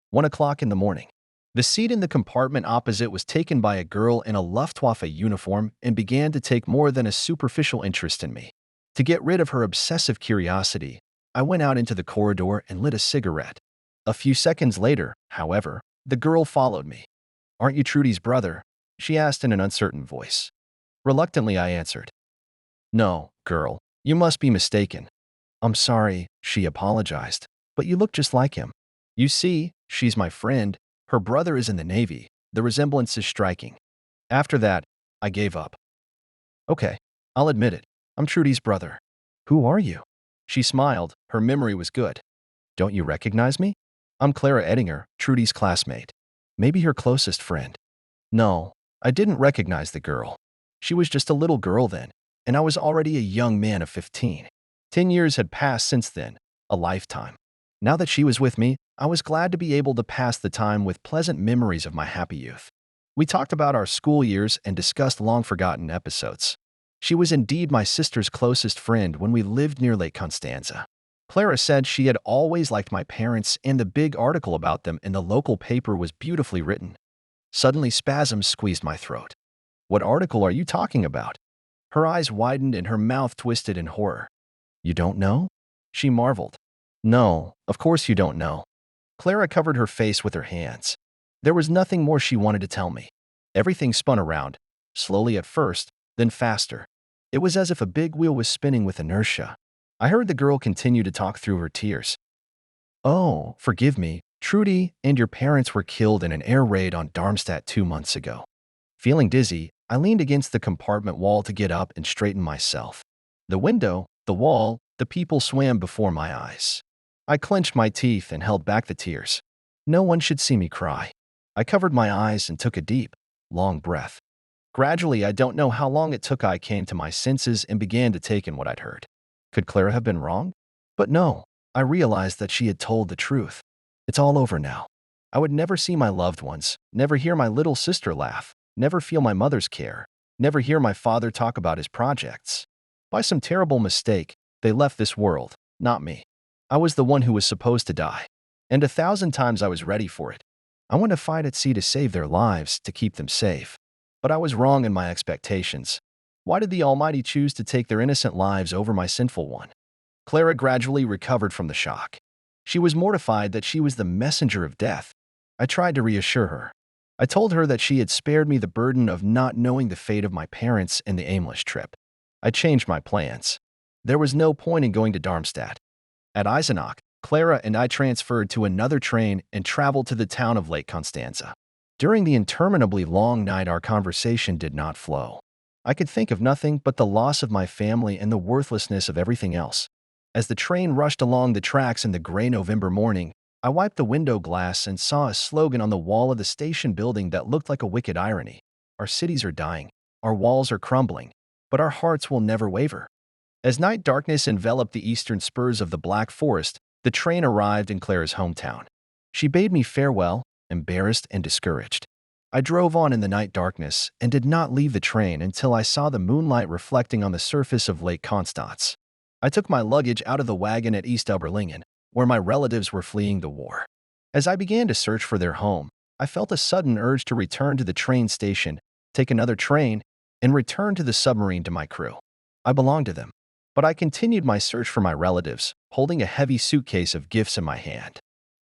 1 o'clock in the morning. The seat in the compartment opposite was taken by a girl in a Luftwaffe uniform and began to take more than a superficial interest in me. To get rid of her obsessive curiosity, I went out into the corridor and lit a cigarette. A few seconds later, however, the girl followed me. "Aren't you Trudy's brother?" she asked in an uncertain voice. Reluctantly, I answered, "No, girl, you must be mistaken." "I'm sorry," she apologized, "but you look just like him." "You see, she's my friend. Her brother is in the Navy. The resemblance is striking." After that, I gave up. "Okay, I'll admit it. I'm Trudy's brother." "Who are you?" She smiled. Her memory was good. "Don't you recognize me? I'm Clara Ettinger, Trudy's classmate. Maybe her closest friend." No, I didn't recognize the girl. She was just a little girl then, and I was already a young man of 15. 10 years had passed since then, a lifetime. Now that she was with me, I was glad to be able to pass the time with pleasant memories of my happy youth. We talked about our school years and discussed long-forgotten episodes. She was indeed my sister's closest friend when we lived near Lake Constanza. Clara said she had always liked my parents, and the big article about them in the local paper was beautifully written. Suddenly, spasms squeezed my throat. "What article are you talking about?" Her eyes widened and her mouth twisted in horror. "You don't know?" She marveled. "No, of course you don't know." Clara covered her face with her hands. There was nothing more she wanted to tell me. Everything spun around, slowly at first, then faster. It was as if a big wheel was spinning with inertia. I heard the girl continue to talk through her tears. "Oh, forgive me. Trudy and your parents were killed in an air raid on Darmstadt 2 months ago." Feeling dizzy, I leaned against the compartment wall to get up and straighten myself. The window, the wall, the people swam before my eyes. I clenched my teeth and held back the tears. No one should see me cry. I covered my eyes and took a deep, long breath. Gradually, I don't know how long it took, I came to my senses and began to take in what I'd heard. Could Clara have been wrong? But no, I realized that she had told the truth. It's all over now. I would never see my loved ones, never hear my little sister laugh, never feel my mother's care, never hear my father talk about his projects. By some terrible mistake, they left this world, not me. I was the one who was supposed to die. And 1,000 times I was ready for it. I went to fight at sea to save their lives, to keep them safe. But I was wrong in my expectations. Why did the Almighty choose to take their innocent lives over my sinful one? Clara gradually recovered from the shock. She was mortified that she was the messenger of death. I tried to reassure her. I told her that she had spared me the burden of not knowing the fate of my parents and the aimless trip. I changed my plans. There was no point in going to Darmstadt. At Eisenach, Clara and I transferred to another train and traveled to the town of Lake Constanza. During the interminably long night, our conversation did not flow. I could think of nothing but the loss of my family and the worthlessness of everything else. As the train rushed along the tracks in the gray November morning, I wiped the window glass and saw a slogan on the wall of the station building that looked like a wicked irony. "Our cities are dying, our walls are crumbling, but our hearts will never waver." As night darkness enveloped the eastern spurs of the Black Forest, the train arrived in Clara's hometown. She bade me farewell, embarrassed and discouraged. I drove on in the night darkness and did not leave the train until I saw the moonlight reflecting on the surface of Lake Constance. I took my luggage out of the wagon at East Oberlingen, where my relatives were fleeing the war. As I began to search for their home, I felt a sudden urge to return to the train station, take another train, and return to the submarine to my crew. I belonged to them. But I continued my search for my relatives, holding a heavy suitcase of gifts in my hand.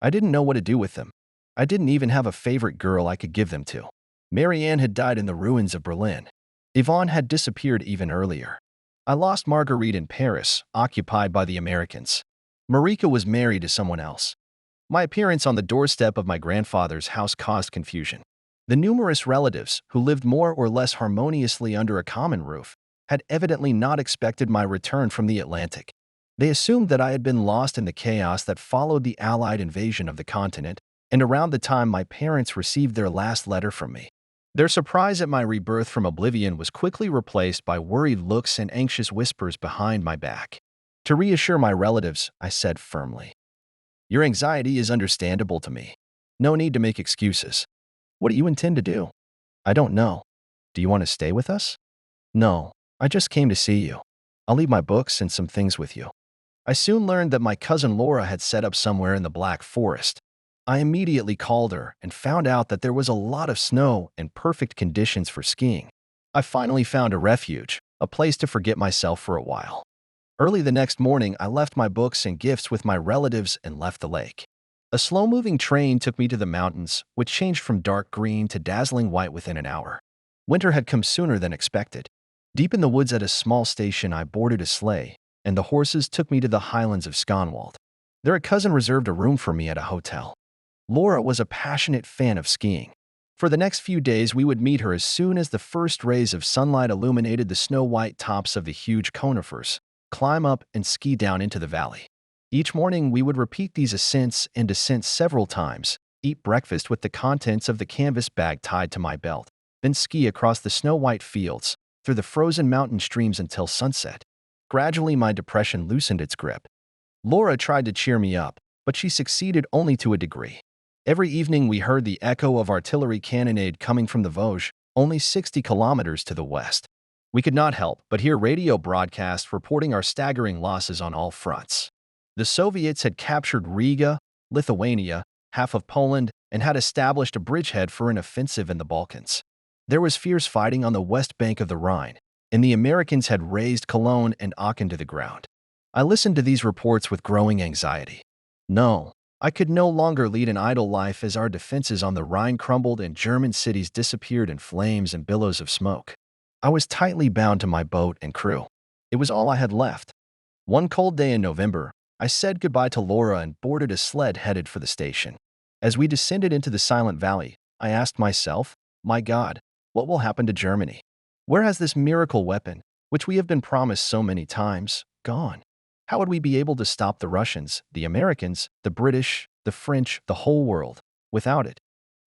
I didn't know what to do with them. I didn't even have a favorite girl I could give them to. Marianne had died in the ruins of Berlin. Yvonne had disappeared even earlier. I lost Marguerite in Paris, occupied by the Americans. Marika was married to someone else. My appearance on the doorstep of my grandfather's house caused confusion. The numerous relatives, who lived more or less harmoniously under a common roof, had evidently not expected my return from the Atlantic. They assumed that I had been lost in the chaos that followed the Allied invasion of the continent, and around the time my parents received their last letter from me. Their surprise at my rebirth from oblivion was quickly replaced by worried looks and anxious whispers behind my back. To reassure my relatives, I said firmly, "Your anxiety is understandable to me. No need to make excuses. What do you intend to do?" "I don't know. Do you want to stay with us?" "No. I just came to see you. I'll leave my books and some things with you." I soon learned that my cousin Laura had set up somewhere in the Black Forest. I immediately called her and found out that there was a lot of snow and perfect conditions for skiing. I finally found a refuge, a place to forget myself for a while. Early the next morning, I left my books and gifts with my relatives and left the lake. A slow-moving train took me to the mountains, which changed from dark green to dazzling white within an hour. Winter had come sooner than expected. Deep in the woods at a small station, I boarded a sleigh, and the horses took me to the highlands of Skonwald. There a cousin reserved a room for me at a hotel. Laura was a passionate fan of skiing. For the next few days, we would meet her as soon as the first rays of sunlight illuminated the snow-white tops of the huge conifers, climb up and ski down into the valley. Each morning, we would repeat these ascents and descents several times, eat breakfast with the contents of the canvas bag tied to my belt, then ski across the snow-white fields, through the frozen mountain streams until sunset. Gradually, my depression loosened its grip. Laura tried to cheer me up, but she succeeded only to a degree. Every evening, we heard the echo of artillery cannonade coming from the Vosges, only 60 kilometers to the west. We could not help but hear radio broadcasts reporting our staggering losses on all fronts. The Soviets had captured Riga, Lithuania, half of Poland, and had established a bridgehead for an offensive in the Balkans. There was fierce fighting on the west bank of the Rhine, and the Americans had razed Cologne and Aachen to the ground. I listened to these reports with growing anxiety. No, I could no longer lead an idle life as our defenses on the Rhine crumbled and German cities disappeared in flames and billows of smoke. I was tightly bound to my boat and crew. It was all I had left. One cold day in November, I said goodbye to Laura and boarded a sled headed for the station. As we descended into the silent valley, I asked myself, "My God, what will happen to Germany? Where has this miracle weapon, which we have been promised so many times, gone? How would we be able to stop the Russians, the Americans, the British, the French, the whole world, without it?"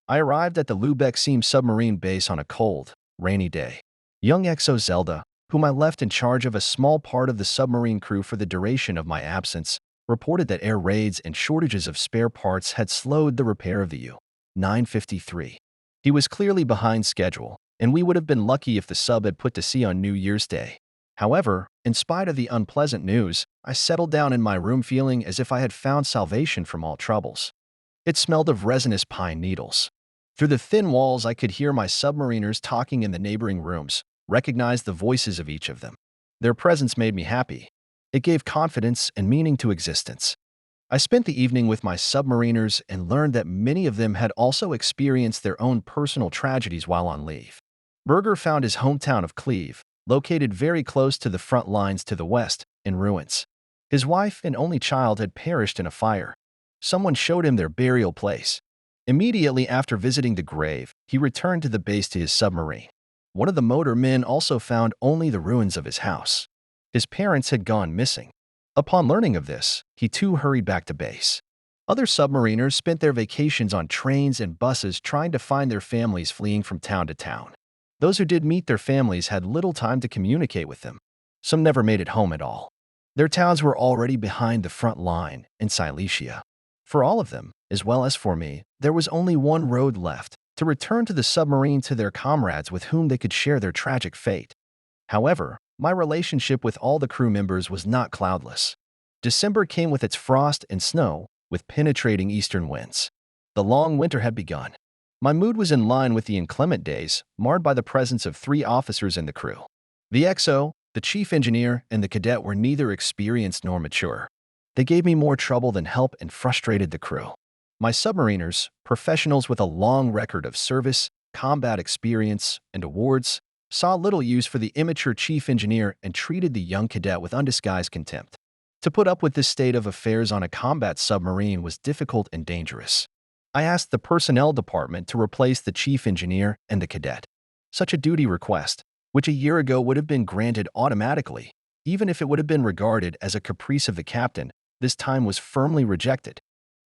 I arrived at the Lübeck Seam submarine base on a cold, rainy day. Young XO Zelda, whom I left in charge of a small part of the submarine crew for the duration of my absence, reported that air raids and shortages of spare parts had slowed the repair of the U-953. He was clearly behind schedule, and we would have been lucky if the sub had put to sea on New Year's Day. However, in spite of the unpleasant news, I settled down in my room feeling as if I had found salvation from all troubles. It smelled of resinous pine needles. Through the thin walls, I could hear my submariners talking in the neighboring rooms, recognize the voices of each of them. Their presence made me happy. It gave confidence and meaning to existence. I spent the evening with my submariners and learned that many of them had also experienced their own personal tragedies while on leave. Berger found his hometown of Cleve, located very close to the front lines to the west, in ruins. His wife and only child had perished in a fire. Someone showed him their burial place. Immediately after visiting the grave, he returned to the base to his submarine. One of the motor men also found only the ruins of his house. His parents had gone missing. Upon learning of this, he too hurried back to base. Other submariners spent their vacations on trains and buses trying to find their families fleeing from town to town. Those who did meet their families had little time to communicate with them. Some never made it home at all. Their towns were already behind the front line in Silesia. For all of them, As well as for me, there was only one road left, to return to the submarine to their comrades with whom they could share their tragic fate. However, my relationship with all the crew members was not cloudless. December came with its frost and snow, with penetrating eastern winds. The long winter had begun. My mood was in line with the inclement days, marred by the presence of 3 officers in the crew. The XO, the chief engineer, and the cadet were neither experienced nor mature. They gave me more trouble than help and frustrated the crew. My submariners, professionals with a long record of service, combat experience, and awards, saw little use for the immature chief engineer and treated the young cadet with undisguised contempt. To put up with this state of affairs on a combat submarine was difficult and dangerous. I asked the personnel department to replace the chief engineer and the cadet. Such a duty request, which a year ago would have been granted automatically, even if it would have been regarded as a caprice of the captain, this time was firmly rejected.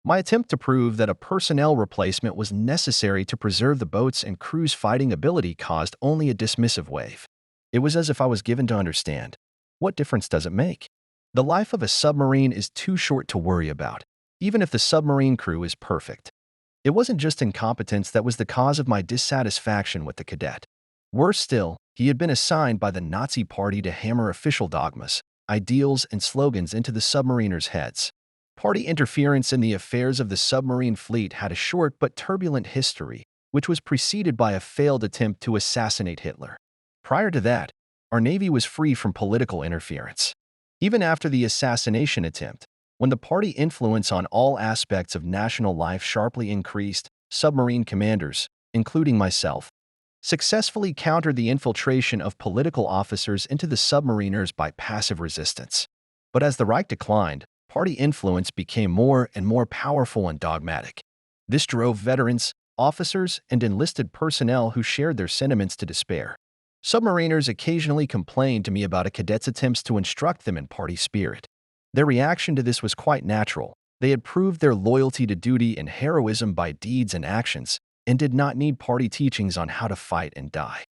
My attempt to prove that a personnel replacement was necessary to preserve the boat's and crew's fighting ability caused only a dismissive wave. It was as if I was given to understand, what difference does it make? The life of a submarine is too short to worry about, even if the submarine crew is perfect. It wasn't just incompetence that was the cause of my dissatisfaction with the cadet. Worse still, he had been assigned by the Nazi Party to hammer official dogmas, ideals, and slogans into the submariners' heads. Party interference in the affairs of the submarine fleet had a short but turbulent history, which was preceded by a failed attempt to assassinate Hitler. Prior to that, our Navy was free from political interference. Even after the assassination attempt, when the party influence on all aspects of national life sharply increased, submarine commanders, including myself, successfully countered the infiltration of political officers into the submariners by passive resistance. But as the Reich declined, party influence became more and more powerful and dogmatic. This drove veterans, officers, and enlisted personnel who shared their sentiments to despair. Submariners occasionally complained to me about a cadet's attempts to instruct them in party spirit. Their reaction to this was quite natural. They had proved their loyalty to duty and heroism by deeds and actions, and did not need party teachings on how to fight and die.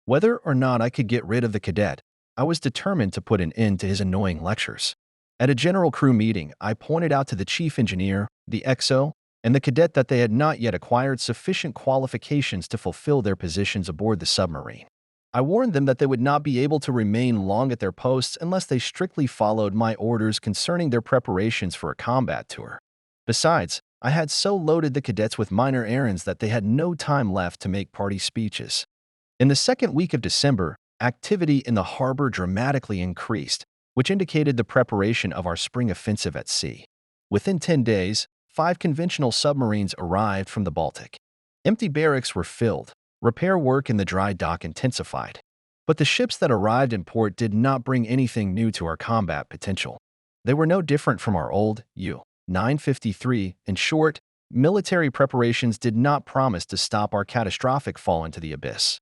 Whether or not I could get rid of the cadet, I was determined to put an end to his annoying lectures. At a general crew meeting, I pointed out to the chief engineer, the XO, and the cadet that they had not yet acquired sufficient qualifications to fulfill their positions aboard the submarine. I warned them that they would not be able to remain long at their posts unless they strictly followed my orders concerning their preparations for a combat tour. Besides, I had so loaded the cadets with minor errands that they had no time left to make party speeches. In the second week of December, activity in the harbor dramatically increased, which indicated the preparation of our spring offensive at sea. Within 10 days, 5 conventional submarines arrived from the Baltic. Empty barracks were filled. Repair work in the dry dock intensified. But the ships that arrived in port did not bring anything new to our combat potential. They were no different from our old U-953. In short, military preparations did not promise to stop our catastrophic fall into the abyss.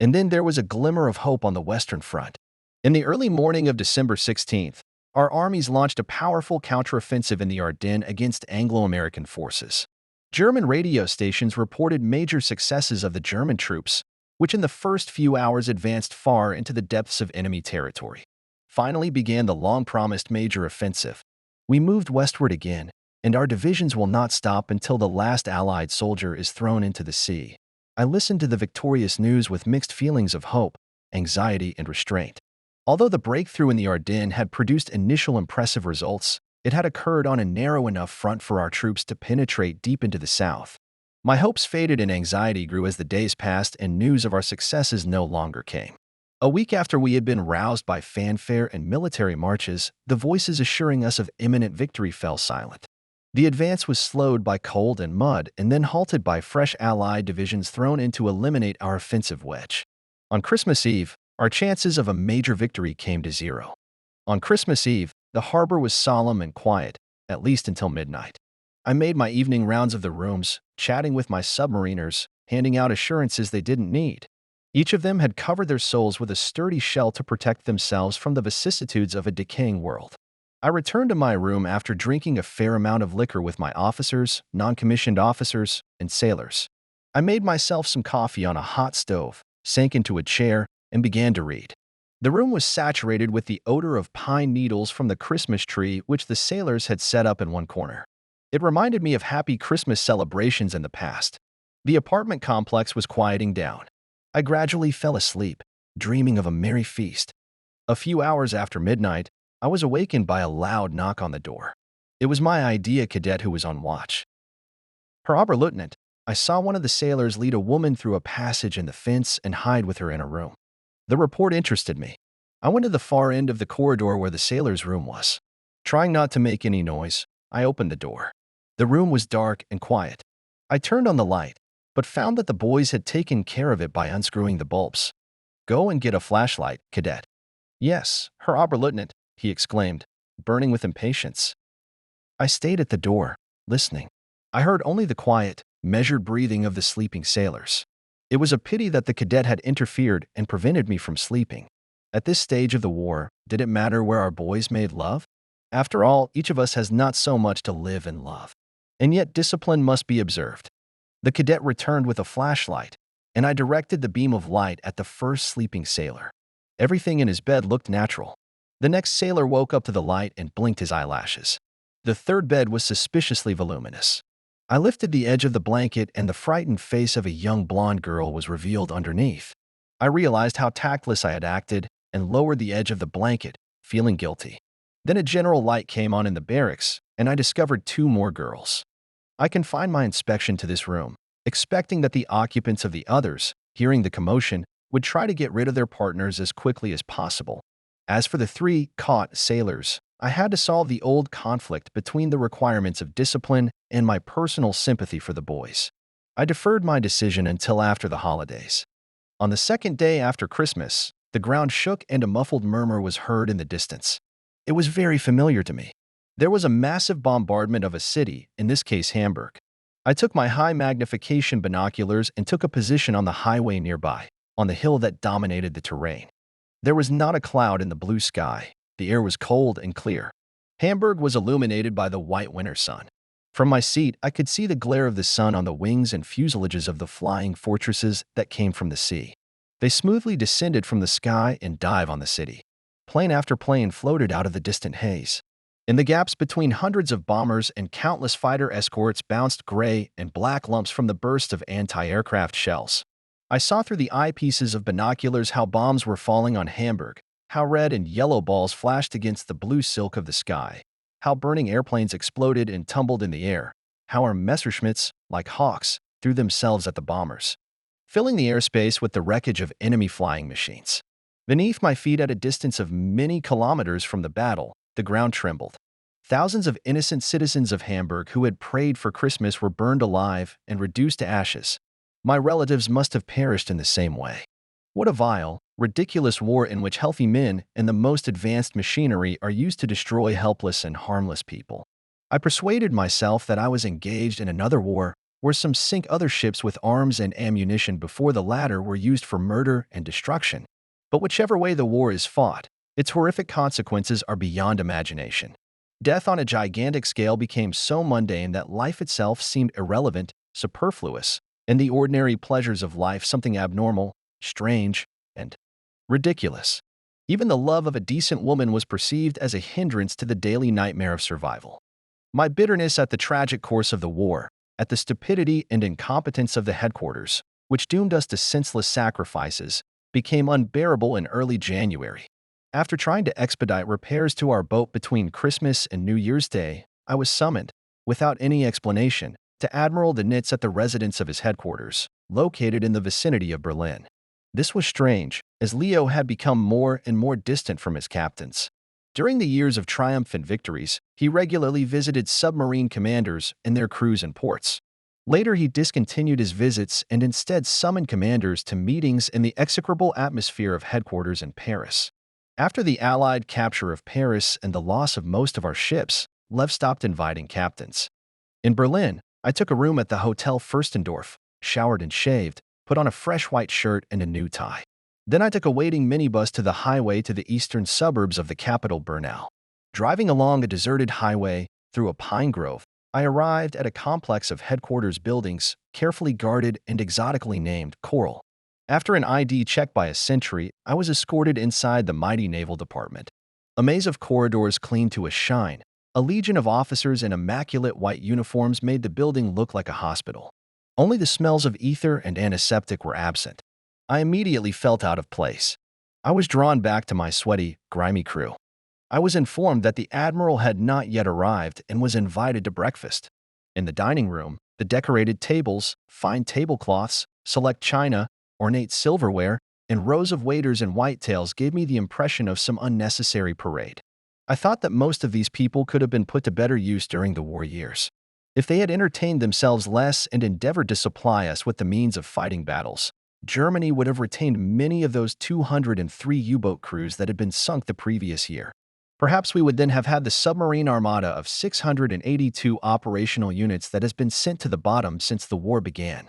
And then there was a glimmer of hope on the Western Front. In the early morning of December 16th, our armies launched a powerful counteroffensive in the Ardennes against Anglo-American forces. German radio stations reported major successes of the German troops, which in the first few hours advanced far into the depths of enemy territory. Finally began the long-promised major offensive. We moved westward again, and our divisions will not stop until the last Allied soldier is thrown into the sea. I listened to the victorious news with mixed feelings of hope, anxiety, and restraint. Although the breakthrough in the Ardennes had produced initial impressive results, it had occurred on a narrow enough front for our troops to penetrate deep into the south. My hopes faded and anxiety grew as the days passed and news of our successes no longer came. A week after we had been roused by fanfare and military marches, the voices assuring us of imminent victory fell silent. The advance was slowed by cold and mud and then halted by fresh Allied divisions thrown in to eliminate our offensive wedge. On Christmas Eve, our chances of a major victory came to zero. On Christmas Eve, the harbor was solemn and quiet, at least until midnight. I made my evening rounds of the rooms, chatting with my submariners, handing out assurances they didn't need. Each of them had covered their souls with a sturdy shell to protect themselves from the vicissitudes of a decaying world. I returned to my room after drinking a fair amount of liquor with my officers, non-commissioned officers, and sailors. I made myself some coffee on a hot stove, sank into a chair, and began to read. The room was saturated with the odor of pine needles from the Christmas tree which the sailors had set up in one corner. It reminded me of happy Christmas celebrations in the past. The apartment complex was quieting down. I gradually fell asleep, dreaming of a merry feast. A few hours after midnight, I was awakened by a loud knock on the door. It was my idea cadet who was on watch. Herr Oberleutnant, I saw one of the sailors lead a woman through a passage in the fence and hide with her in a room. The report interested me. I went to the far end of the corridor where the sailor's room was. Trying not to make any noise, I opened the door. The room was dark and quiet. I turned on the light, but found that the boys had taken care of it by unscrewing the bulbs. Go and get a flashlight, cadet. Yes, Herr Oberleutnant, he exclaimed, burning with impatience. I stayed at the door, listening. I heard only the quiet, measured breathing of the sleeping sailors. It was a pity that the cadet had interfered and prevented me from sleeping. At this stage of the war, did it matter where our boys made love? After all, each of us has not so much to live and love. And yet discipline must be observed. The cadet returned with a flashlight, and I directed the beam of light at the first sleeping sailor. Everything in his bed looked natural. The next sailor woke up to the light and blinked his eyelashes. The third bed was suspiciously voluminous. I lifted the edge of the blanket and the frightened face of a young blonde girl was revealed underneath. I realized how tactless I had acted and lowered the edge of the blanket, feeling guilty. Then a general light came on in the barracks, and I discovered 2 more girls. I confined my inspection to this room, expecting that the occupants of the others, hearing the commotion, would try to get rid of their partners as quickly as possible. As for the 3 caught sailors, I had to solve the old conflict between the requirements of discipline and my personal sympathy for the boys. I deferred my decision until after the holidays. On the second day after Christmas, the ground shook and a muffled murmur was heard in the distance. It was very familiar to me. There was a massive bombardment of a city, in this case Hamburg. I took my high magnification binoculars and took a position on the highway nearby, on the hill that dominated the terrain. There was not a cloud in the blue sky. The air was cold and clear. Hamburg was illuminated by the white winter sun. From my seat, I could see the glare of the sun on the wings and fuselages of the flying fortresses that came from the sea. They smoothly descended from the sky and dive on the city. Plane after plane floated out of the distant haze. In the gaps between hundreds of bombers and countless fighter escorts bounced gray and black lumps from the bursts of anti-aircraft shells. I saw through the eyepieces of binoculars how bombs were falling on Hamburg, how red and yellow balls flashed against the blue silk of the sky, how burning airplanes exploded and tumbled in the air, how our Messerschmitts, like hawks, threw themselves at the bombers, filling the airspace with the wreckage of enemy flying machines. Beneath my feet at a distance of many kilometers from the battle, the ground trembled. Thousands of innocent citizens of Hamburg who had prayed for Christmas were burned alive and reduced to ashes. My relatives must have perished in the same way. What a vile, ridiculous war in which healthy men and the most advanced machinery are used to destroy helpless and harmless people. I persuaded myself that I was engaged in another war where some sink other ships with arms and ammunition before the latter were used for murder and destruction. But whichever way the war is fought, its horrific consequences are beyond imagination. Death on a gigantic scale became so mundane that life itself seemed irrelevant, superfluous, and the ordinary pleasures of life something abnormal, strange, and ridiculous. Even the love of a decent woman was perceived as a hindrance to the daily nightmare of survival. My bitterness at the tragic course of the war, at the stupidity and incompetence of the headquarters, which doomed us to senseless sacrifices, became unbearable in early January. After trying to expedite repairs to our boat between Christmas and New Year's Day, I was summoned, without any explanation, to Admiral de Nitz at the residence of his headquarters, located in the vicinity of Berlin. This was strange, as Leo had become more and more distant from his captains. During the years of triumph and victories, he regularly visited submarine commanders and their crews in ports. Later, he discontinued his visits and instead summoned commanders to meetings in the execrable atmosphere of headquarters in Paris. After the Allied capture of Paris and the loss of most of our ships, Lev stopped inviting captains. In Berlin, I took a room at the Hotel Fürstendorf, showered and shaved, put on a fresh white shirt and a new tie. Then I took a waiting minibus to the highway to the eastern suburbs of the capital, Bernau. Driving along a deserted highway through a pine grove, I arrived at a complex of headquarters buildings, carefully guarded and exotically named Coral. After an ID check by a sentry, I was escorted inside the mighty naval department. A maze of corridors clean to a shine, A legion of officers in immaculate white uniforms made the building look like a hospital. Only the smells of ether and antiseptic were absent. I immediately felt out of place. I was drawn back to my sweaty, grimy crew. I was informed that the admiral had not yet arrived and was invited to breakfast. In the dining room, the decorated tables, fine tablecloths, select china, ornate silverware, and rows of waiters in whitetails gave me the impression of some unnecessary parade. I thought that most of these people could have been put to better use during the war years. If they had entertained themselves less and endeavored to supply us with the means of fighting battles, Germany would have retained many of those 203 U-boat crews that had been sunk the previous year. Perhaps we would then have had the submarine armada of 682 operational units that has been sent to the bottom since the war began.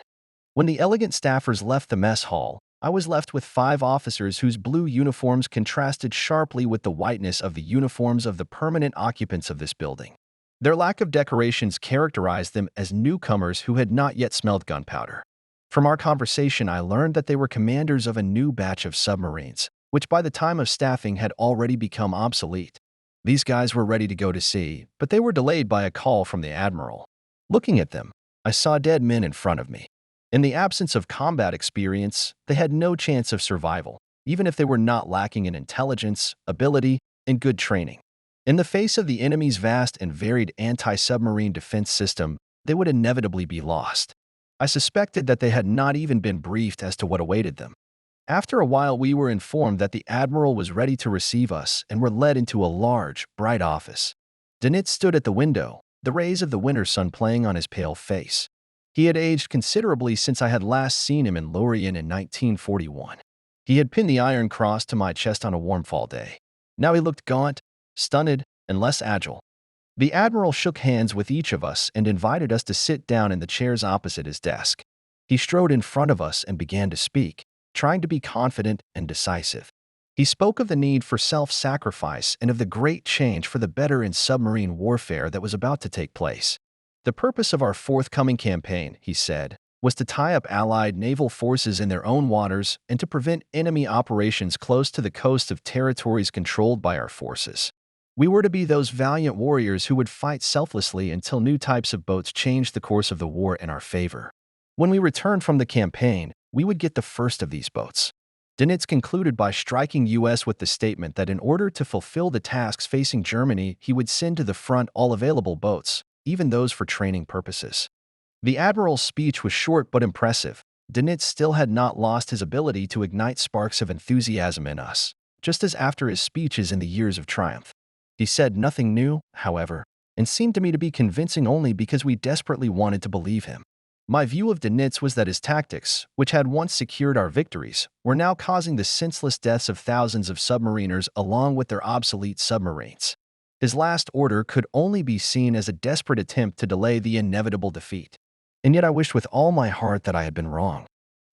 When the elegant staffers left the mess hall, I was left with 5 officers whose blue uniforms contrasted sharply with the whiteness of the uniforms of the permanent occupants of this building. Their lack of decorations characterized them as newcomers who had not yet smelled gunpowder. From our conversation, I learned that they were commanders of a new batch of submarines, which by the time of staffing had already become obsolete. These guys were ready to go to sea, but they were delayed by a call from the admiral. Looking at them, I saw dead men in front of me. In the absence of combat experience, they had no chance of survival, even if they were not lacking in intelligence, ability, and good training. In the face of the enemy's vast and varied anti-submarine defense system, they would inevitably be lost. I suspected that they had not even been briefed as to what awaited them. After a while, we were informed that the admiral was ready to receive us and were led into a large, bright office. Dönitz stood at the window, the rays of the winter sun playing on his pale face. He had aged considerably since I had last seen him in Lorient in 1941. He had pinned the Iron Cross to my chest on a warm fall day. Now he looked gaunt, stunted, and less agile. The admiral shook hands with each of us and invited us to sit down in the chairs opposite his desk. He strode in front of us and began to speak, trying to be confident and decisive. He spoke of the need for self-sacrifice and of the great change for the better in submarine warfare that was about to take place. The purpose of our forthcoming campaign, he said, was to tie up Allied naval forces in their own waters and to prevent enemy operations close to the coast of territories controlled by our forces. We were to be those valiant warriors who would fight selflessly until new types of boats changed the course of the war in our favor. When we returned from the campaign, we would get the first of these boats. Dönitz concluded by striking US with the statement that in order to fulfill the tasks facing Germany, he would send to the front all available boats, even those for training purposes. The admiral's speech was short but impressive. Dönitz still had not lost his ability to ignite sparks of enthusiasm in us, just as after his speeches in the years of triumph. He said nothing new, however, and seemed to me to be convincing only because we desperately wanted to believe him. My view of Dönitz was that his tactics, which had once secured our victories, were now causing the senseless deaths of thousands of submariners along with their obsolete submarines. His last order could only be seen as a desperate attempt to delay the inevitable defeat. And yet I wished with all my heart that I had been wrong.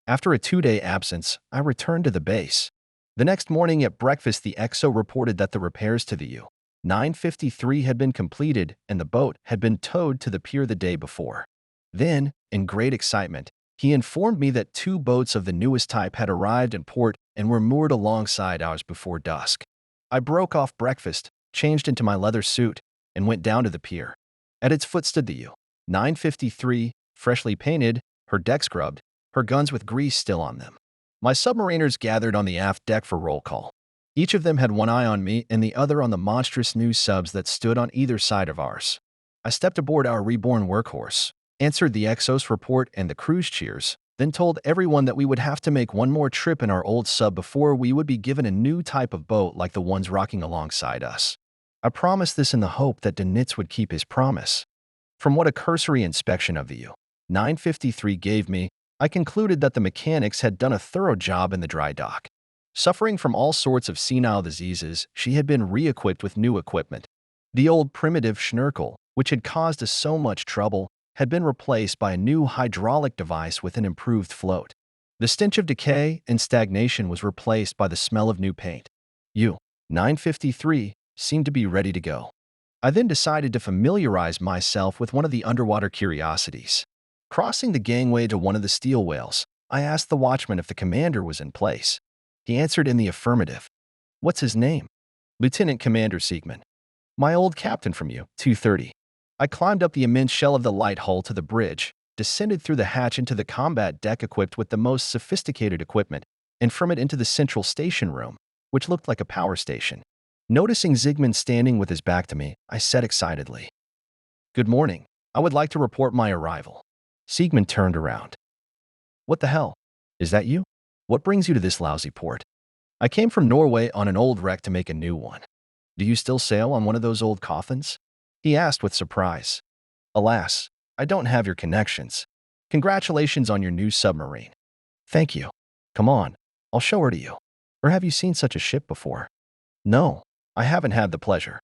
After a 2-day absence, I returned to the base. The next morning at breakfast, the XO reported that the repairs to the U-953 had been completed and the boat had been towed to the pier the day before. Then, in great excitement, he informed me that 2 boats of the newest type had arrived in port and were moored alongside ours before dusk. I broke off breakfast, changed into my leather suit, and went down to the pier. At its foot stood the U-953, freshly painted, her deck scrubbed, her guns with grease still on them. My submariners gathered on the aft deck for roll call. Each of them had one eye on me and the other on the monstrous new subs that stood on either side of ours. I stepped aboard our reborn workhorse, answered the Exos report and the crew's cheers, then told everyone that we would have to make one more trip in our old sub before we would be given a new type of boat like the ones rocking alongside us. I promised this in the hope that Dönitz would keep his promise. From what a cursory inspection of the U-953 gave me, I concluded that the mechanics had done a thorough job in the dry dock. Suffering from all sorts of senile diseases, she had been re-equipped with new equipment. The old primitive schnurkel, which had caused us so much trouble, had been replaced by a new hydraulic device with an improved float. The stench of decay and stagnation was replaced by the smell of new paint. U-953 seemed to be ready to go. I then decided to familiarize myself with one of the underwater curiosities. Crossing the gangway to one of the steel whales, I asked the watchman if the commander was in place. He answered in the affirmative. "What's his name?" "Lieutenant Commander Siegmund." My old captain from U-230. I climbed up the immense shell of the light hull to the bridge, descended through the hatch into the combat deck equipped with the most sophisticated equipment, and from it into the central station room, which looked like a power station. Noticing Siegmund standing with his back to me, I said excitedly, "Good morning. I would like to report my arrival." Siegmund turned around. "What the hell? Is that you? What brings you to this lousy port?" "I came from Norway on an old wreck to make a new one." "Do you still sail on one of those old coffins?" he asked with surprise. "Alas, I don't have your connections. Congratulations on your new submarine." "Thank you. Come on, I'll show her to you." "Or have you seen such a ship before?" "No, I haven't had the pleasure."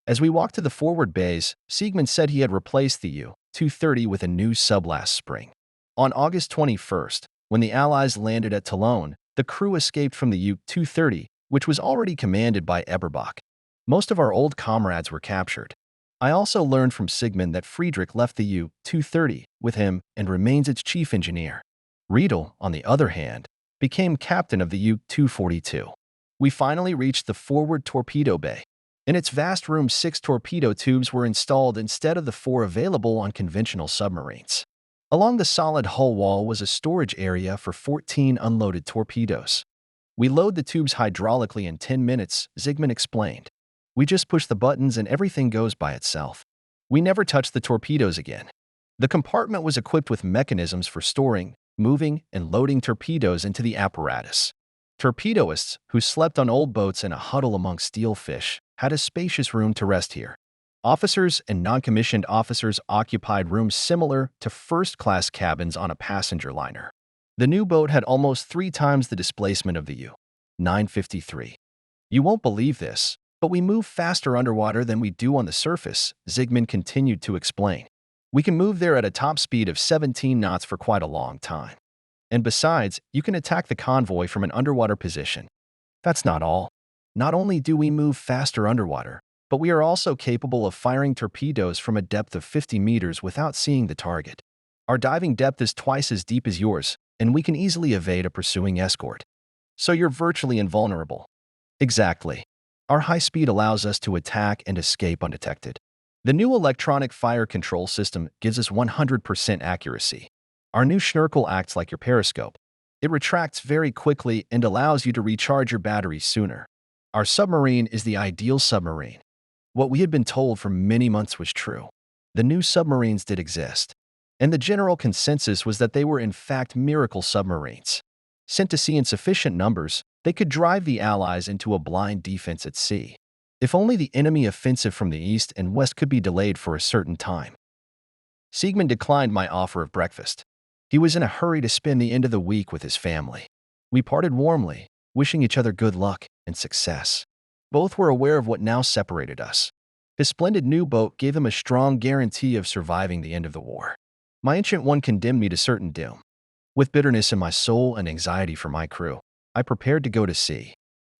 As we walked to the forward bays, Siegmund said he had replaced the U-230 with a new sub last spring. On August 21st, when the Allies landed at Toulon, the crew escaped from the U-230, which was already commanded by Eberbach. Most of our old comrades were captured. I also learned from Siegmund that Friedrich left the U-230 with him and remains its chief engineer. Riedel, on the other hand, became captain of the U-242. We finally reached the forward torpedo bay. In its vast room, 6 torpedo tubes were installed instead of the 4 available on conventional submarines. Along the solid hull wall was a storage area for 14 unloaded torpedoes. "We load the tubes hydraulically in 10 minutes, Siegmund explained. "We just push the buttons and everything goes by itself." We never touched the torpedoes again. The compartment was equipped with mechanisms for storing, moving, and loading torpedoes into the apparatus. Torpedoists, who slept on old boats in a huddle among steelfish, had a spacious room to rest here. Officers and non-commissioned officers occupied rooms similar to first-class cabins on a passenger liner. The new boat had almost 3 times the displacement of the U-953. "You won't believe this, but we move faster underwater than we do on the surface," Siegmund continued to explain. "We can move there at a top speed of 17 knots for quite a long time. And besides, you can attack the convoy from an underwater position." That's not all. Not only do we move faster underwater, but we are also capable of firing torpedoes from a depth of 50 meters without seeing the target. Our diving depth is twice as deep as yours, and we can easily evade a pursuing escort. So you're virtually invulnerable. Exactly. Our high speed allows us to attack and escape undetected. The new electronic fire control system gives us 100% accuracy. Our new Schnurkel acts like your periscope. It retracts very quickly and allows you to recharge your batteries sooner. Our submarine is the ideal submarine. What we had been told for many months was true. The new submarines did exist, and the general consensus was that they were in fact miracle submarines. Sent to sea in sufficient numbers, they could drive the Allies into a blind defense at sea. If only the enemy offensive from the east and west could be delayed for a certain time. Siegmund declined my offer of breakfast. He was in a hurry to spend the end of the week with his family. We parted warmly, wishing each other good luck and success. Both were aware of what now separated us. His splendid new boat gave him a strong guarantee of surviving the end of the war. My ancient one condemned me to certain doom. With bitterness in my soul and anxiety for my crew, I prepared to go to sea.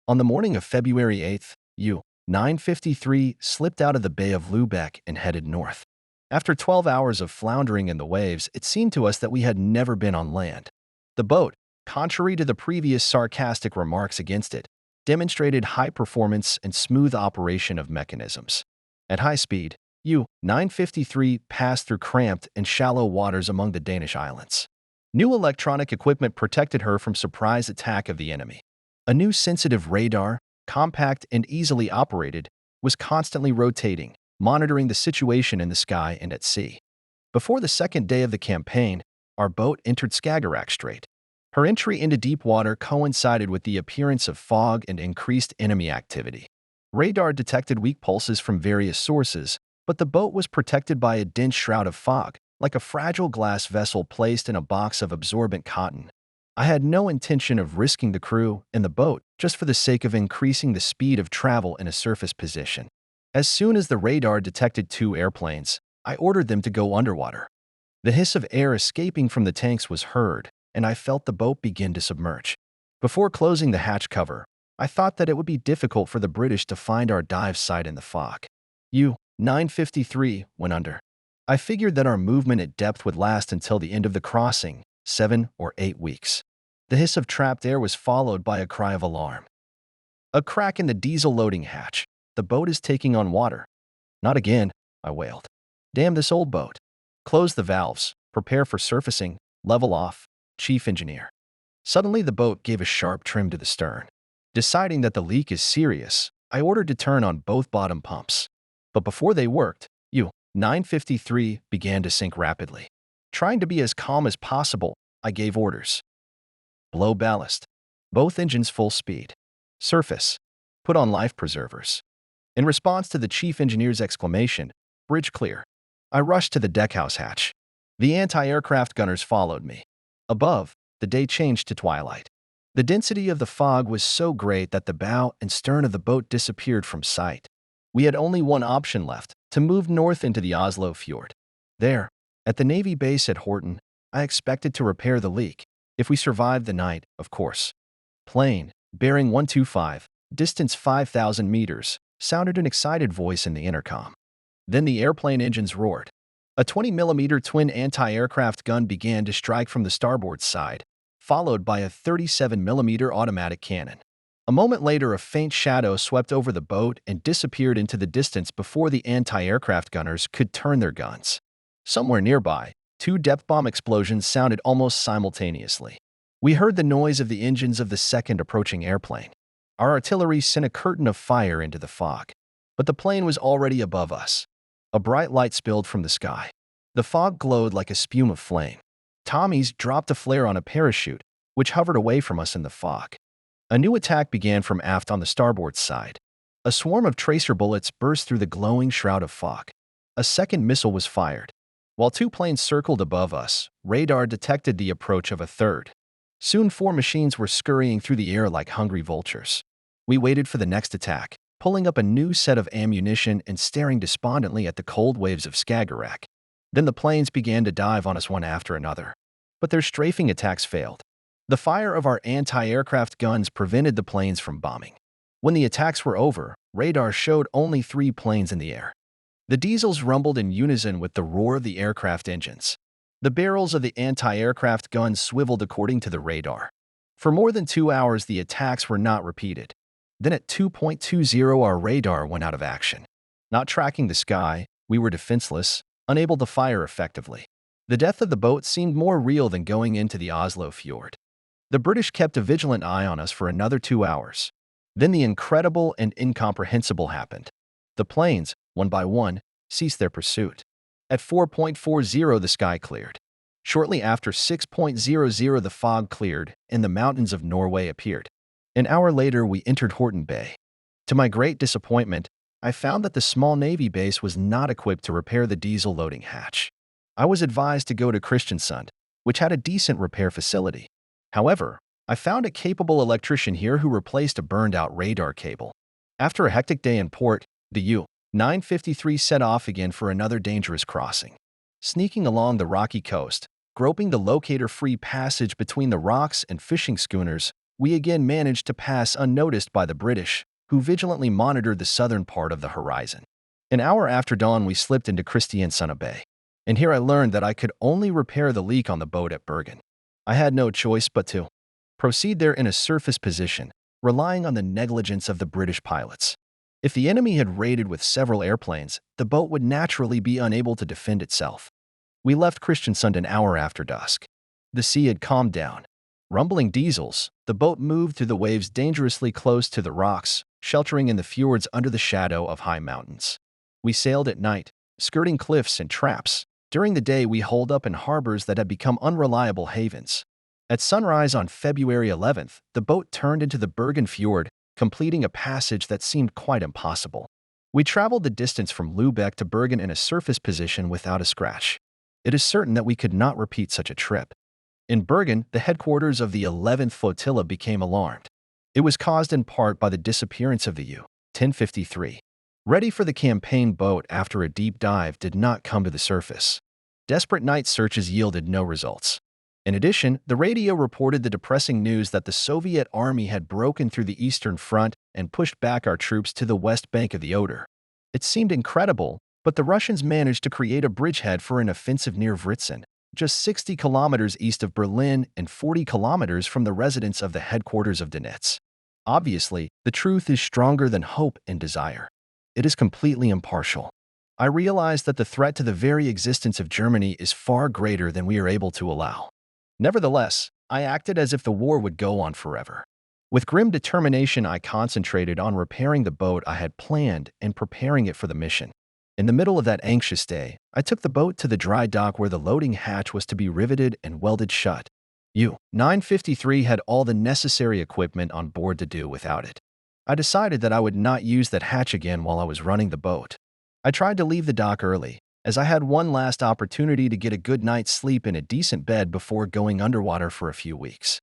On the morning of February 8th, U-953 slipped out of the Bay of Lübeck and headed north. After 12 hours of floundering in the waves, it seemed to us that we had never been on land. The boat, contrary to the previous sarcastic remarks against it, demonstrated high performance and smooth operation of mechanisms. At high speed, U-953 passed through cramped and shallow waters among the Danish islands. New electronic equipment protected her from surprise attack of the enemy. A new sensitive radar, compact and easily operated, was constantly rotating, monitoring the situation in the sky and at sea. Before the second day of the campaign, our boat entered Skagerrak Strait. Her entry into deep water coincided with the appearance of fog and increased enemy activity. Radar detected weak pulses from various sources, but the boat was protected by a dense shroud of fog, like a fragile glass vessel placed in a box of absorbent cotton. I had no intention of risking the crew and the boat just for the sake of increasing the speed of travel in a surface position. As soon as the radar detected 2 airplanes, I ordered them to go underwater. The hiss of air escaping from the tanks was heard, and I felt the boat begin to submerge. Before closing the hatch cover, I thought that it would be difficult for the British to find our dive site in the fog. U-953 went under. I figured that our movement at depth would last until the end of the crossing, 7 or 8 weeks. The hiss of trapped air was followed by a cry of alarm. A crack in the diesel loading hatch. The boat is taking on water, Not again, I wailed. Damn this old boat. Close the valves, prepare for surfacing, level off, chief engineer. Suddenly the boat gave a sharp trim to the stern. Deciding that the leak is serious, I ordered to turn on both bottom pumps. But before they worked, U-953 began to sink rapidly. Trying to be as calm as possible, I gave orders. Blow ballast. Both engines full speed. Surface. Put on life preservers. In response to the chief engineer's exclamation, bridge clear, I rushed to the deckhouse hatch. The anti-aircraft gunners followed me. Above, the day changed to twilight. The density of the fog was so great that the bow and stern of the boat disappeared from sight. We had only one option left, to move north into the Oslo fjord. There, at the Navy base at Horten, I expected to repair the leak, if we survived the night, of course. Plane, bearing 125, distance 5,000 meters, sounded an excited voice in the intercom. Then the airplane engines roared. A 20mm twin anti-aircraft gun began to strike from the starboard side, followed by a 37mm automatic cannon. A moment later, a faint shadow swept over the boat and disappeared into the distance before the anti-aircraft gunners could turn their guns. Somewhere nearby, two depth bomb explosions sounded almost simultaneously. We heard the noise of the engines of the second approaching airplane. Our artillery sent a curtain of fire into the fog. But the plane was already above us. A bright light spilled from the sky. The fog glowed like a spume of flame. Tommies dropped a flare on a parachute, which hovered away from us in the fog. A new attack began from aft on the starboard side. A swarm of tracer bullets burst through the glowing shroud of fog. A second missile was fired. While two planes circled above us, radar detected the approach of a third. Soon 4 machines were scurrying through the air like hungry vultures. We waited for the next attack, pulling up a new set of ammunition and staring despondently at the cold waves of Skagerrak. Then the planes began to dive on us one after another. But their strafing attacks failed. The fire of our anti-aircraft guns prevented the planes from bombing. When the attacks were over, radar showed only 3 planes in the air. The diesels rumbled in unison with the roar of the aircraft engines. The barrels of the anti-aircraft guns swiveled according to the radar. For more than 2 hours, the attacks were not repeated. Then at 2:20, our radar went out of action. Not tracking the sky, we were defenseless, unable to fire effectively. The death of the boat seemed more real than going into the Oslo fjord. The British kept a vigilant eye on us for another 2 hours. Then the incredible and incomprehensible happened. The planes, one by one, ceased their pursuit. At 4:40, the sky cleared. Shortly after 6:00, the fog cleared and the mountains of Norway appeared. An hour later, we entered Horten Bay. To my great disappointment, I found that the small Navy base was not equipped to repair the diesel loading hatch. I was advised to go to Kristiansand, which had a decent repair facility. However, I found a capable electrician here who replaced a burned-out radar cable. After a hectic day in port, the U-953 set off again for another dangerous crossing. Sneaking along the rocky coast, groping the locator-free passage between the rocks and fishing schooners, we again managed to pass unnoticed by the British, who vigilantly monitored the southern part of the horizon. An hour after dawn, we slipped into Kristiansand Bay, and here I learned that I could only repair the leak on the boat at Bergen. I had no choice but to proceed there in a surface position, relying on the negligence of the British pilots. If the enemy had raided with several airplanes, the boat would naturally be unable to defend itself. We left Kristiansand an hour after dusk. The sea had calmed down. Rumbling diesels, the boat moved through the waves dangerously close to the rocks, sheltering in the fjords under the shadow of high mountains. We sailed at night, skirting cliffs and traps. During the day, we holed up in harbors that had become unreliable havens. At sunrise on February 11th, the boat turned into the Bergen Fjord, completing a passage that seemed quite impossible. We traveled the distance from Lubeck to Bergen in a surface position without a scratch. It is certain that we could not repeat such a trip. In Bergen, the headquarters of the 11th Flotilla became alarmed. It was caused in part by the disappearance of the U-1053. Ready for the campaign boat after a deep dive did not come to the surface. Desperate night searches yielded no results. In addition, the radio reported the depressing news that the Soviet army had broken through the Eastern Front and pushed back our troops to the west bank of the Oder. It seemed incredible, but the Russians managed to create a bridgehead for an offensive near Vritzen, just 60 kilometers east of Berlin and 40 kilometers from the residence of the headquarters of Donetsk. Obviously, the truth is stronger than hope and desire. It is completely impartial. I realized that the threat to the very existence of Germany is far greater than we are able to allow. Nevertheless, I acted as if the war would go on forever. With grim determination, I concentrated on repairing the boat I had planned and preparing it for the mission. In the middle of that anxious day, I took the boat to the dry dock where the loading hatch was to be riveted and welded shut. U-953 had all the necessary equipment on board to do without it. I decided that I would not use that hatch again while I was running the boat. I tried to leave the dock early, as I had one last opportunity to get a good night's sleep in a decent bed before going underwater for a few weeks.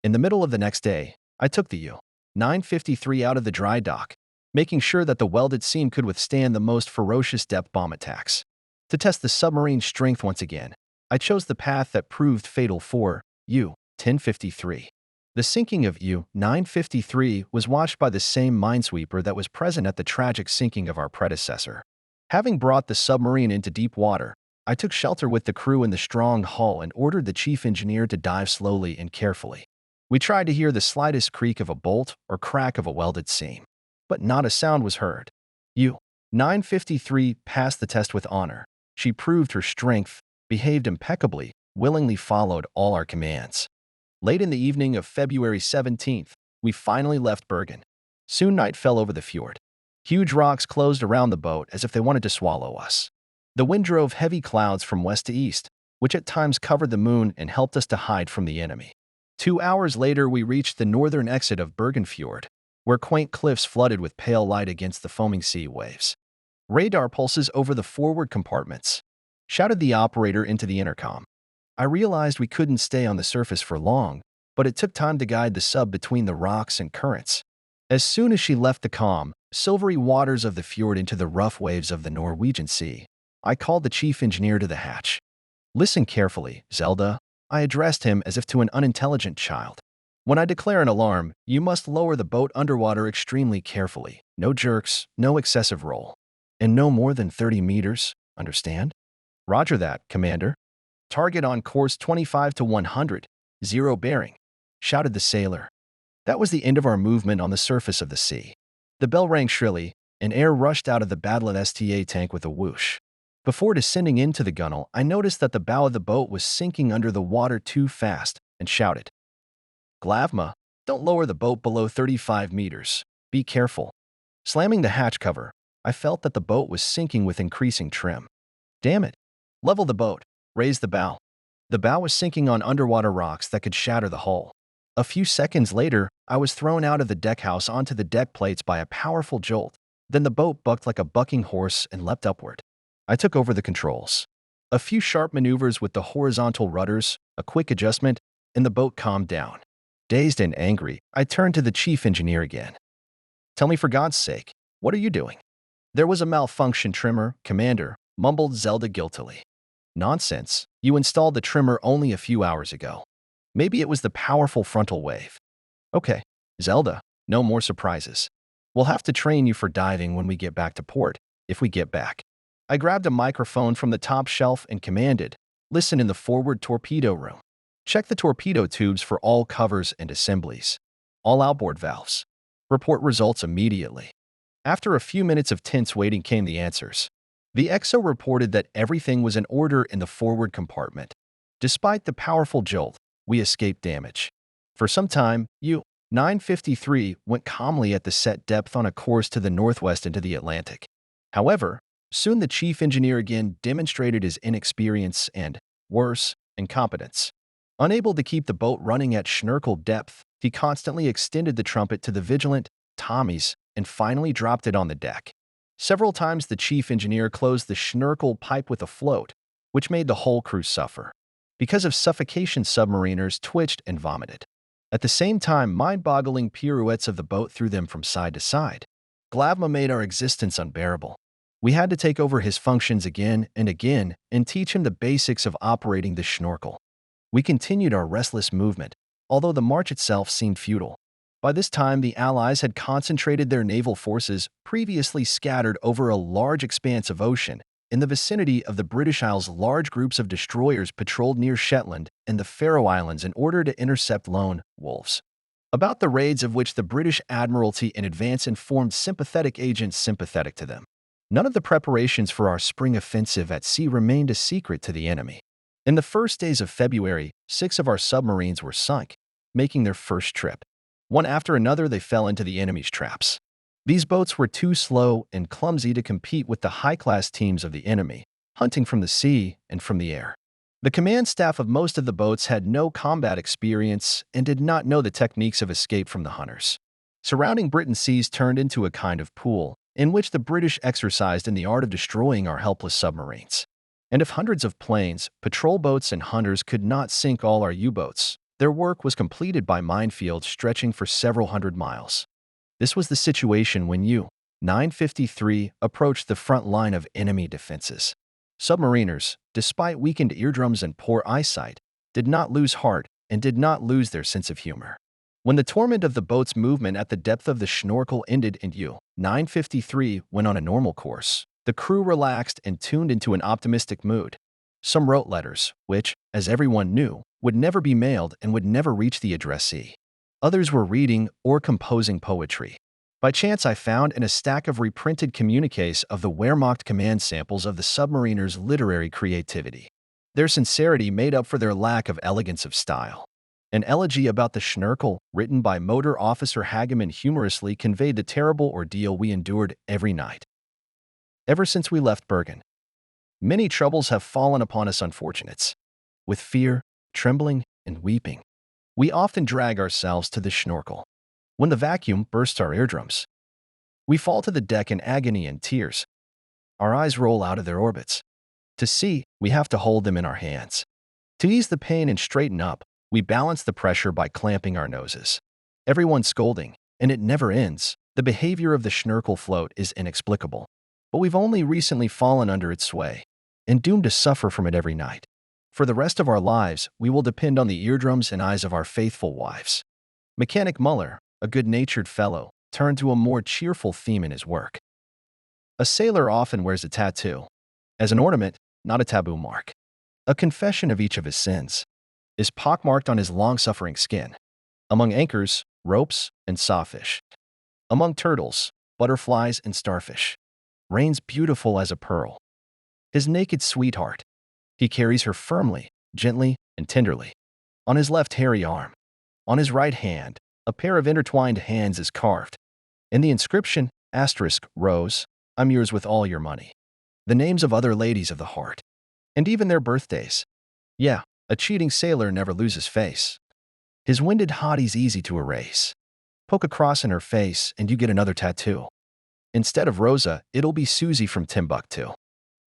In the middle of the next day, I took the U-953 out of the dry dock, making sure that the welded seam could withstand the most ferocious depth bomb attacks. To test the submarine's strength once again, I chose the path that proved fatal for U-1053. The sinking of U-953 was watched by the same minesweeper that was present at the tragic sinking of our predecessor. Having brought the submarine into deep water, I took shelter with the crew in the strong hull and ordered the chief engineer to dive slowly and carefully. We tried to hear the slightest creak of a bolt or crack of a welded seam, but not a sound was heard. U-953 passed the test with honor. She proved her strength, behaved impeccably, willingly followed all our commands. Late in the evening of February 17th, we finally left Bergen. Soon night fell over the fjord. Huge rocks closed around the boat as if they wanted to swallow us. The wind drove heavy clouds from west to east, which at times covered the moon and helped us to hide from the enemy. 2 hours later, we reached the northern exit of Bergen Fjord, where quaint cliffs flooded with pale light against the foaming sea waves. Radar pulses over the forward compartments, shouted the operator into the intercom. I realized we couldn't stay on the surface for long, but it took time to guide the sub between the rocks and currents. As soon as she left the calm, silvery waters of the fjord into the rough waves of the Norwegian Sea, I called the chief engineer to the hatch. "Listen carefully, Zelda," I addressed him as if to an unintelligent child. "When I declare an alarm, you must lower the boat underwater extremely carefully. No jerks, no excessive roll, and no more than 30 meters, understand?" "Roger that, Commander." "Target on course 25 to 100, 0 bearing," shouted the sailor. That was the end of our movement on the surface of the sea. The bell rang shrilly, and air rushed out of the Badland STA tank with a whoosh. Before descending into the gunwale, I noticed that the bow of the boat was sinking under the water too fast and shouted, "Glavma, don't lower the boat below 35 meters. Be careful." Slamming the hatch cover, I felt that the boat was sinking with increasing trim. "Damn it. Level the boat. Raise the bow." The bow was sinking on underwater rocks that could shatter the hull. A few seconds later, I was thrown out of the deckhouse onto the deck plates by a powerful jolt. Then the boat bucked like a bucking horse and leapt upward. I took over the controls. A few sharp maneuvers with the horizontal rudders, a quick adjustment, and the boat calmed down. Dazed and angry, I turned to the chief engineer again. "Tell me for God's sake, what are you doing?" "There was a malfunction trimmer, Commander," mumbled Zelda guiltily. "Nonsense. You installed the trimmer only a few hours ago. Maybe it was the powerful frontal wave." "Okay, Zelda, no more surprises. We'll have to train you for diving when we get back to port, if we get back." I grabbed a microphone from the top shelf and commanded, "Listen in the forward torpedo room. Check the torpedo tubes for all covers and assemblies. All outboard valves. Report results immediately." After a few minutes of tense waiting came the answers. The XO reported that everything was in order in the forward compartment. Despite the powerful jolt, we escaped damage. For some time, U-953 went calmly at the set depth on a course to the northwest into the Atlantic. However, soon the chief engineer again demonstrated his inexperience and, worse, incompetence. Unable to keep the boat running at schnurkel depth, he constantly extended the trumpet to the vigilant Tommies and finally dropped it on the deck. Several times the chief engineer closed the schnurkel pipe with a float, which made the whole crew suffer. Because of suffocation, submariners twitched and vomited. At the same time, mind-boggling pirouettes of the boat threw them from side to side. Glavma made our existence unbearable. We had to take over his functions again and teach him the basics of operating the schnorkel. We continued our restless movement, although the march itself seemed futile. By this time, the Allies had concentrated their naval forces, previously scattered over a large expanse of ocean. In the vicinity of the British Isles, large groups of destroyers patrolled near Shetland and the Faroe Islands in order to intercept lone wolves. About the raids of which the British Admiralty in advance informed sympathetic agents sympathetic to them. None of the preparations for our spring offensive at sea remained a secret to the enemy. In the first days of February, 6 of our submarines were sunk, making their first trip. One after another, they fell into the enemy's traps. These boats were too slow and clumsy to compete with the high-class teams of the enemy, hunting from the sea and from the air. The command staff of most of the boats had no combat experience and did not know the techniques of escape from the hunters. Surrounding Britain's seas turned into a kind of pool, in which the British exercised in the art of destroying our helpless submarines. And if hundreds of planes, patrol boats, and hunters could not sink all our U-boats, their work was completed by minefields stretching for several hundred miles. This was the situation when U-953 approached the front line of enemy defenses. Submariners, despite weakened eardrums and poor eyesight, did not lose heart and did not lose their sense of humor. When the torment of the boat's movement at the depth of the Schnorkel ended and U-953 went on a normal course, the crew relaxed and tuned into an optimistic mood. Some wrote letters, which, as everyone knew, would never be mailed and would never reach the addressee. Others were reading or composing poetry. By chance, I found in a stack of reprinted communiques of the Wehrmacht command samples of the submariners' literary creativity. Their sincerity made up for their lack of elegance of style. An elegy about the Schnurkel, written by Motor Officer Hageman, humorously conveyed the terrible ordeal we endured every night. Ever since we left Bergen, many troubles have fallen upon us unfortunates. With fear, trembling, and weeping, we often drag ourselves to the Schnorkel. When the vacuum bursts our eardrums, we fall to the deck in agony and tears. Our eyes roll out of their orbits. To see, we have to hold them in our hands. To ease the pain and straighten up, we balance the pressure by clamping our noses. Everyone's scolding, and it never ends. The behavior of the Schnurkel float is inexplicable. But we've only recently fallen under its sway, and doomed to suffer from it every night. For the rest of our lives, we will depend on the eardrums and eyes of our faithful wives. Mechanic Muller, a good-natured fellow, turned to a more cheerful theme in his work. A sailor often wears a tattoo, as an ornament, not a taboo mark. A confession of each of his sins is pockmarked on his long-suffering skin. Among anchors, ropes, and sawfish. Among turtles, butterflies, and starfish. Reigns beautiful as a pearl. His naked sweetheart. He carries her firmly, gently, and tenderly. On his left hairy arm. On his right hand, a pair of intertwined hands is carved. In the inscription, *Rose, I'm yours with all your money. The names of other ladies of the heart. And even their birthdays. Yeah, a cheating sailor never loses face. His winded hottie's easy to erase. Poke a cross in her face and you get another tattoo. Instead of Rosa, it'll be Susie from Timbuktu.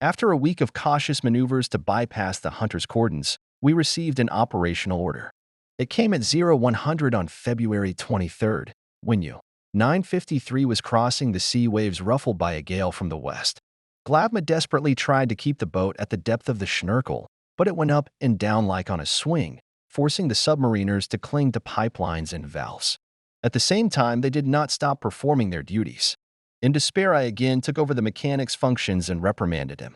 After a week of cautious maneuvers to bypass the hunter's cordons, we received an operational order. It came at 0100 on February 23rd, when U-953 was crossing the sea waves ruffled by a gale from the west. Glavma desperately tried to keep the boat at the depth of the Schnurkel, but it went up and down like on a swing, forcing the submariners to cling to pipelines and valves. At the same time, they did not stop performing their duties. In despair, I again took over the mechanic's functions and reprimanded him.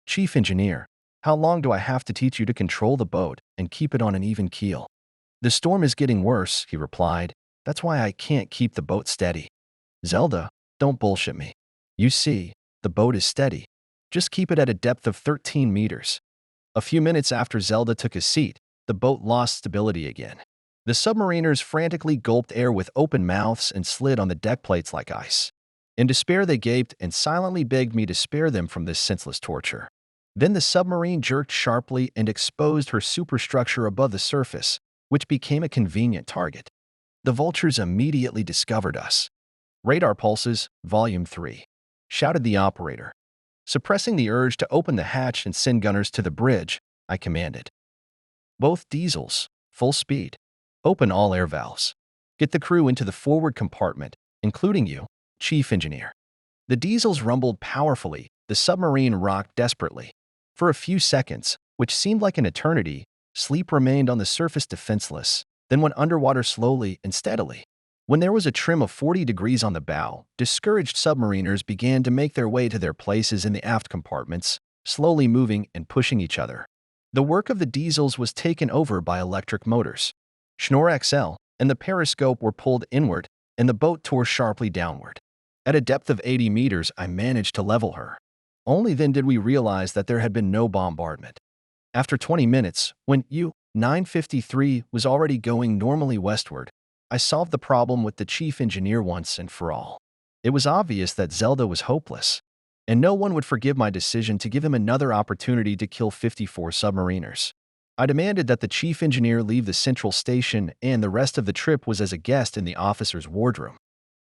"Chief Engineer, how long do I have to teach you to control the boat and keep it on an even keel?" "The storm is getting worse," he replied. "That's why I can't keep the boat steady." "Zelda, don't bullshit me. You see, the boat is steady. Just keep it at a depth of 13 meters. A few minutes after Zelda took his seat, the boat lost stability again. The submariners frantically gulped air with open mouths and slid on the deck plates like ice. In despair, they gaped and silently begged me to spare them from this senseless torture. Then the submarine jerked sharply and exposed her superstructure above the surface, which became a convenient target. The vultures immediately discovered us. "Radar pulses, Volume 3, shouted the operator. Suppressing the urge to open the hatch and send gunners to the bridge, I commanded. "Both diesels, full speed. Open all air valves. Get the crew into the forward compartment, including you, Chief Engineer." The diesels rumbled powerfully, the submarine rocked desperately. For a few seconds, which seemed like an eternity, sleep remained on the surface defenseless, then went underwater slowly and steadily. When there was a trim of 40 degrees on the bow, discouraged submariners began to make their way to their places in the aft compartments, slowly moving and pushing each other. The work of the diesels was taken over by electric motors. Schnorr XL and the periscope were pulled inward, and the boat tore sharply downward. At a depth of 80 meters, I managed to level her. Only then did we realize that there had been no bombardment. After 20 minutes, when U-953 was already going normally westward, I solved the problem with the chief engineer once and for all. It was obvious that Zelda was hopeless, and no one would forgive my decision to give him another opportunity to kill 54 submariners. I demanded that the chief engineer leave the central station, and the rest of the trip was as a guest in the officer's wardroom.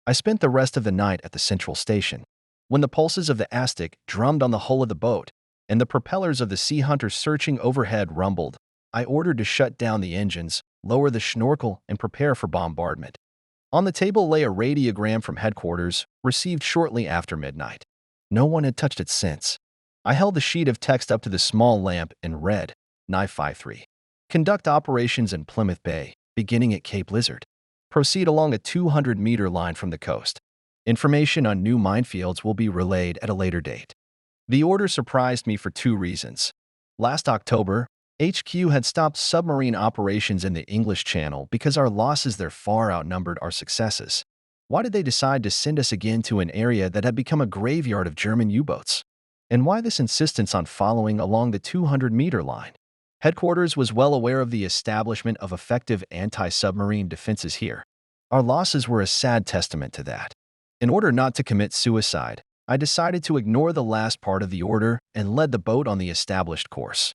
I spent the rest of the night at the central station. When the pulses of the Aztec drummed on the hull of the boat, and the propellers of the Sea Hunter searching overhead rumbled, I ordered to shut down the engines, lower the schnorkel, and prepare for bombardment. On the table lay a radiogram from headquarters, received shortly after midnight. No one had touched it since. I held the sheet of text up to the small lamp and read, 953. Conduct operations in Plymouth Bay, beginning at Cape Lizard. Proceed along a 200-meter line from the coast. Information on new minefields will be relayed at a later date. The order surprised me for two reasons. Last October, HQ had stopped submarine operations in the English Channel because our losses there far outnumbered our successes. Why did they decide to send us again to an area that had become a graveyard of German U-boats? And why this insistence on following along the 200-meter line? Headquarters was well aware of the establishment of effective anti-submarine defenses here. Our losses were a sad testament to that. In order not to commit suicide, I decided to ignore the last part of the order and led the boat on the established course.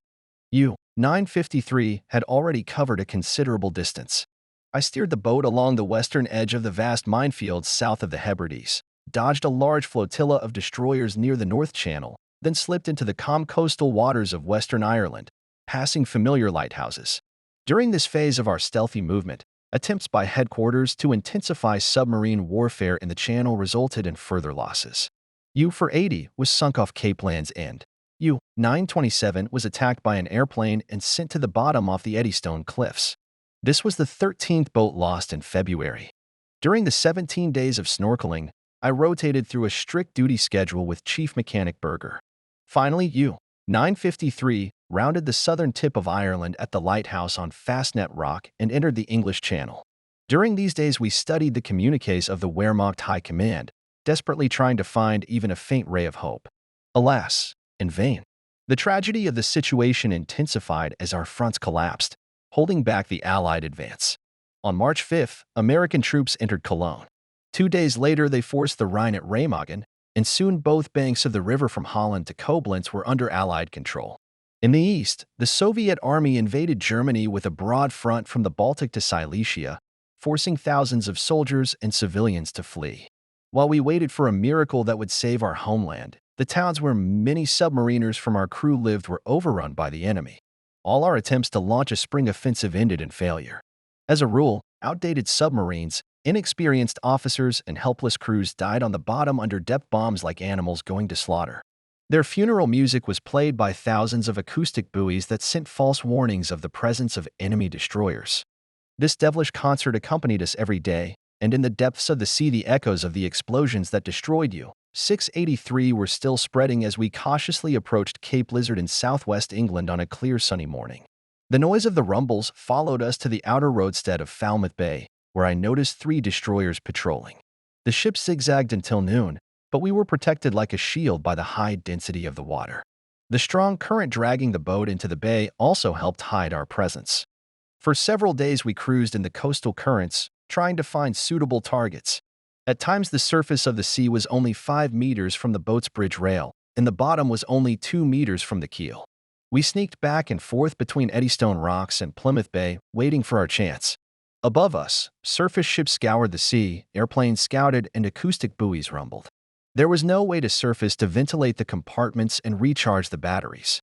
U-953 had already covered a considerable distance. I steered the boat along the western edge of the vast minefields south of the Hebrides, dodged a large flotilla of destroyers near the North Channel, then slipped into the calm coastal waters of Western Ireland, passing familiar lighthouses. During this phase of our stealthy movement, attempts by headquarters to intensify submarine warfare in the Channel resulted in further losses. U-480 was sunk off Cape Land's End. U-927 was attacked by an airplane and sent to the bottom off the Eddystone Cliffs. This was the 13th boat lost in February. During the 17 days of snorkeling, I rotated through a strict duty schedule with Chief Mechanic Berger. Finally, U-953 rounded the southern tip of Ireland at the lighthouse on Fastnet Rock and entered the English Channel. During these days, we studied the communiques of the Wehrmacht High Command, desperately trying to find even a faint ray of hope. Alas, in vain. The tragedy of the situation intensified as our fronts collapsed, holding back the Allied advance. On March 5th, American troops entered Cologne. 2 days later, they forced the Rhine at Remagen, and soon both banks of the river from Holland to Koblenz were under Allied control. In the east, the Soviet army invaded Germany with a broad front from the Baltic to Silesia, forcing thousands of soldiers and civilians to flee. While we waited for a miracle that would save our homeland, the towns where many submariners from our crew lived were overrun by the enemy. All our attempts to launch a spring offensive ended in failure. As a rule, outdated submarines, inexperienced officers, and helpless crews died on the bottom under depth bombs like animals going to slaughter. Their funeral music was played by thousands of acoustic buoys that sent false warnings of the presence of enemy destroyers. This devilish concert accompanied us every day, and in the depths of the sea the echoes of the explosions that destroyed U-683 were still spreading as we cautiously approached Cape Lizard in southwest England on a clear sunny morning. The noise of the rumbles followed us to the outer roadstead of Falmouth Bay, where I noticed 3 destroyers patrolling. The ship zigzagged until noon, but we were protected like a shield by the high density of the water. The strong current dragging the boat into the bay also helped hide our presence. For several days we cruised in the coastal currents, trying to find suitable targets. At times the surface of the sea was only 5 meters from the boat's bridge rail, and the bottom was only 2 meters from the keel. We sneaked back and forth between Eddystone Rocks and Plymouth Bay, waiting for our chance. Above us, surface ships scoured the sea, airplanes scouted, and acoustic buoys rumbled. There was no way to surface to ventilate the compartments and recharge the batteries.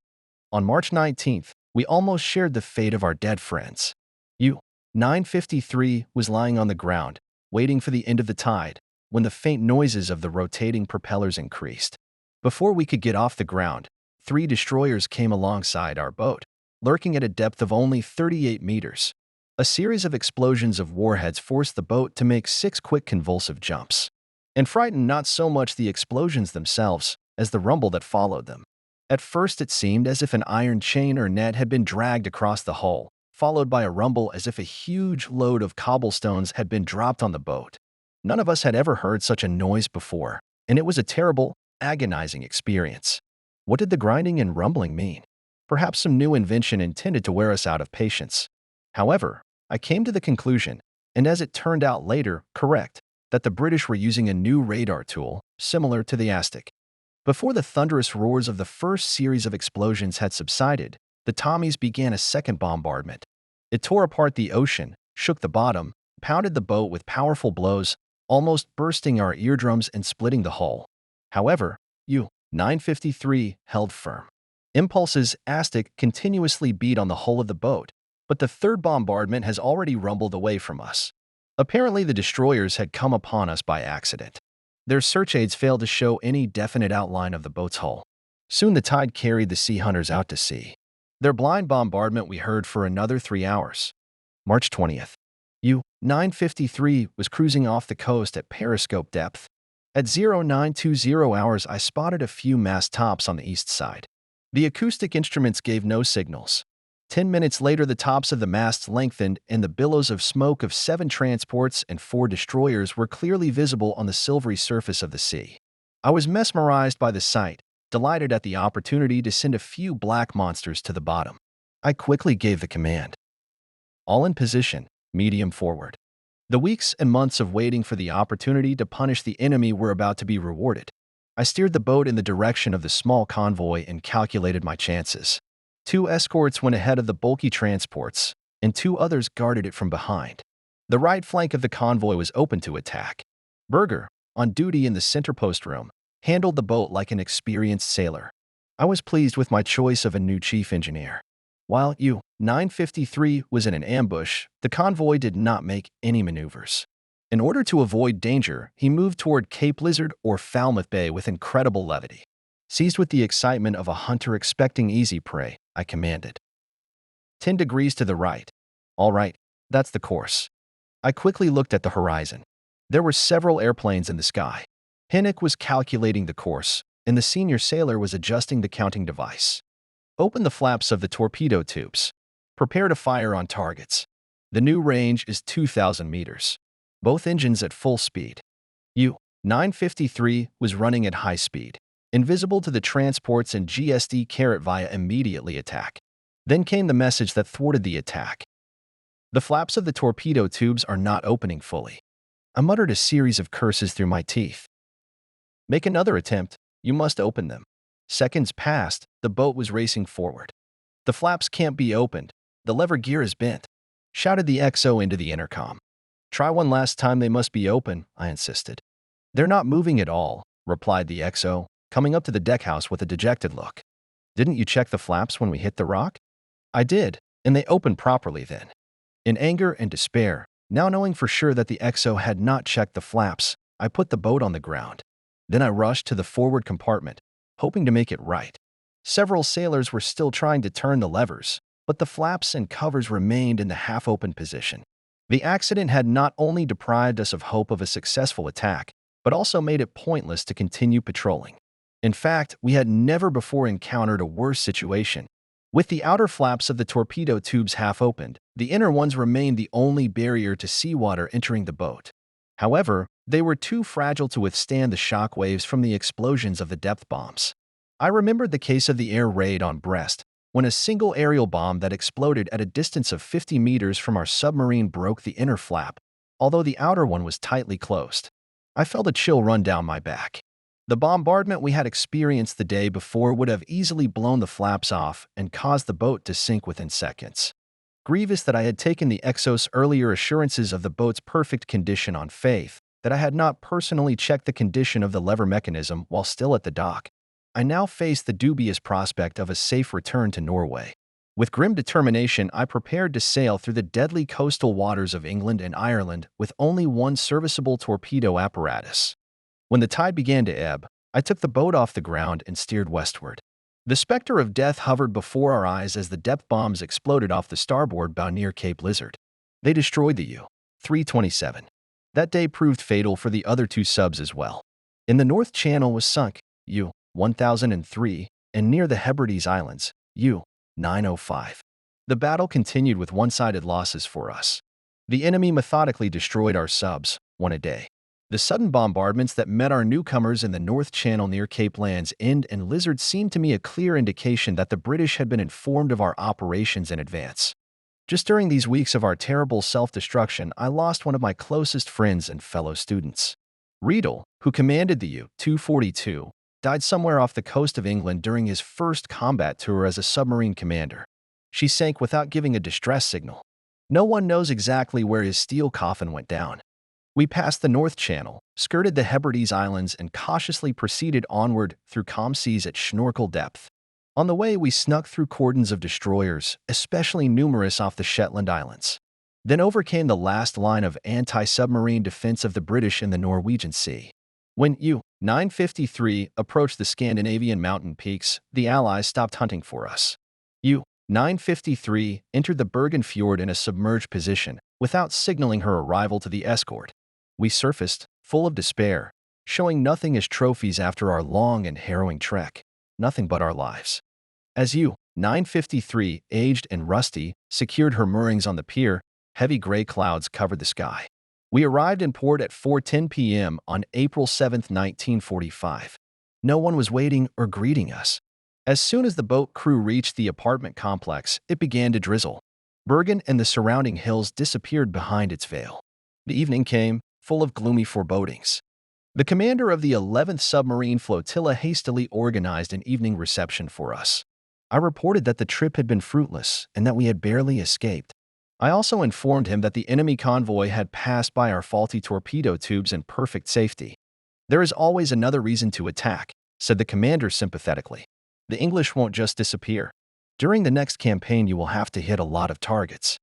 On March 19th, we almost shared the fate of our dead friends. U-953 was lying on the ground, waiting for the end of the tide, when the faint noises of the rotating propellers increased. Before we could get off the ground, 3 destroyers came alongside our boat, lurking at a depth of only 38 meters. A series of explosions of warheads forced the boat to make 6 quick convulsive jumps, and frightened not so much the explosions themselves as the rumble that followed them. At first it seemed as if an iron chain or net had been dragged across the hull, followed by a rumble as if a huge load of cobblestones had been dropped on the boat. None of us had ever heard such a noise before, and it was a terrible, agonizing experience. What did the grinding and rumbling mean? Perhaps some new invention intended to wear us out of patience. However, I came to the conclusion, and as it turned out later, correct, that the British were using a new radar tool similar to the Aztec. Before the thunderous roars of the first series of explosions had subsided, the Tommies began a second bombardment. It tore apart the ocean, shook the bottom, pounded the boat with powerful blows, almost bursting our eardrums and splitting the hull. However, U-953 held firm. Impulses Aztec continuously beat on the hull of the boat, but the third bombardment has already rumbled away from us. Apparently, the destroyers had come upon us by accident. Their search aids failed to show any definite outline of the boat's hull. Soon the tide carried the sea hunters out to sea. Their blind bombardment we heard for another 3 hours. March 20th. U-953 was cruising off the coast at periscope depth. At 0920 hours, I spotted a few mast tops on the east side. The acoustic instruments gave no signals. 10 minutes later, the tops of the masts lengthened and the billows of smoke of 7 transports and 4 destroyers were clearly visible on the silvery surface of the sea. I was mesmerized by the sight, delighted at the opportunity to send a few black monsters to the bottom. I quickly gave the command. All in position, medium forward. The weeks and months of waiting for the opportunity to punish the enemy were about to be rewarded. I steered the boat in the direction of the small convoy and calculated my chances. 2 escorts went ahead of the bulky transports, and 2 others guarded it from behind. The right flank of the convoy was open to attack. Berger, on duty in the center post room, handled the boat like an experienced sailor. I was pleased with my choice of a new chief engineer. While U-953 was in an ambush, the convoy did not make any maneuvers. In order to avoid danger, he moved toward Cape Lizard or Falmouth Bay with incredible levity. Seized with the excitement of a hunter expecting easy prey, I commanded. 10 degrees to the right. All right, that's the course. I quickly looked at the horizon. There were several airplanes in the sky. Hinnock was calculating the course, and the senior sailor was adjusting the counting device. Open the flaps of the torpedo tubes. Prepare to fire on targets. The new range is 2,000 meters. Both engines at full speed. U-953 was running at high speed, invisible to the transports and GSD carrot via immediately attack. Then came the message that thwarted the attack. The flaps of the torpedo tubes are not opening fully. I muttered a series of curses through my teeth. Make another attempt. You must open them. Seconds passed. The boat was racing forward. The flaps can't be opened. The lever gear is bent, shouted the XO into the intercom. Try one last time, they must be open, I insisted. They're not moving at all, replied the XO, coming up to the deckhouse with a dejected look. Didn't you check the flaps when we hit the rock? I did, and they opened properly then. In anger and despair, now knowing for sure that the XO had not checked the flaps, I put the boat on the ground. Then I rushed to the forward compartment, hoping to make it right. Several sailors were still trying to turn the levers, but the flaps and covers remained in the half-open position. The accident had not only deprived us of hope of a successful attack, but also made it pointless to continue patrolling. In fact, we had never before encountered a worse situation. With the outer flaps of the torpedo tubes half opened, the inner ones remained the only barrier to seawater entering the boat. However, they were too fragile to withstand the shock waves from the explosions of the depth bombs. I remembered the case of the air raid on Brest, when a single aerial bomb that exploded at a distance of 50 meters from our submarine broke the inner flap, although the outer one was tightly closed. I felt a chill run down my back. The bombardment we had experienced the day before would have easily blown the flaps off and caused the boat to sink within seconds. Grievous that I had taken the XO's earlier assurances of the boat's perfect condition on faith, that I had not personally checked the condition of the lever mechanism while still at the dock. I now faced the dubious prospect of a safe return to Norway. With grim determination, I prepared to sail through the deadly coastal waters of England and Ireland with only one serviceable torpedo apparatus. When the tide began to ebb, I took the boat off the ground and steered westward. The specter of death hovered before our eyes as the depth bombs exploded off the starboard bow near Cape Lizard. They destroyed the U-327. That day proved fatal for the other 2 subs as well. In the North Channel was sunk U-1003, and near the Hebrides Islands, U-905. The battle continued with one-sided losses for us. The enemy methodically destroyed our subs, one a day. The sudden bombardments that met our newcomers in the North Channel near Cape Land's End and Lizard seemed to me a clear indication that the British had been informed of our operations in advance. Just during these weeks of our terrible self-destruction, I lost one of my closest friends and fellow students. Riedel, who commanded the U-242, died somewhere off the coast of England during his first combat tour as a submarine commander. She sank without giving a distress signal. No one knows exactly where his steel coffin went down. We passed the North Channel, skirted the Hebrides Islands, and cautiously proceeded onward through calm seas at snorkel depth. On the way, we snuck through cordons of destroyers, especially numerous off the Shetland Islands. Then overcame the last line of anti-submarine defense of the British in the Norwegian Sea. When U-953 approached the Scandinavian mountain peaks, the Allies stopped hunting for us. U-953 entered the Bergen Fjord in a submerged position, without signaling her arrival to the escort. We surfaced, full of despair, showing nothing as trophies after our long and harrowing trek, nothing but our lives. As U-953, aged and rusty, secured her moorings on the pier, heavy gray clouds covered the sky. We arrived in port at 4:10 p.m. on April 7, 1945. No one was waiting or greeting us. As soon as the boat crew reached the apartment complex, it began to drizzle. Bergen and the surrounding hills disappeared behind its veil. The evening came, full of gloomy forebodings. The commander of the 11th Submarine Flotilla hastily organized an evening reception for us. I reported that the trip had been fruitless and that we had barely escaped. I also informed him that the enemy convoy had passed by our faulty torpedo tubes in perfect safety. "There is always another reason to attack," said the commander sympathetically. "The English won't just disappear. During the next campaign, you will have to hit a lot of targets."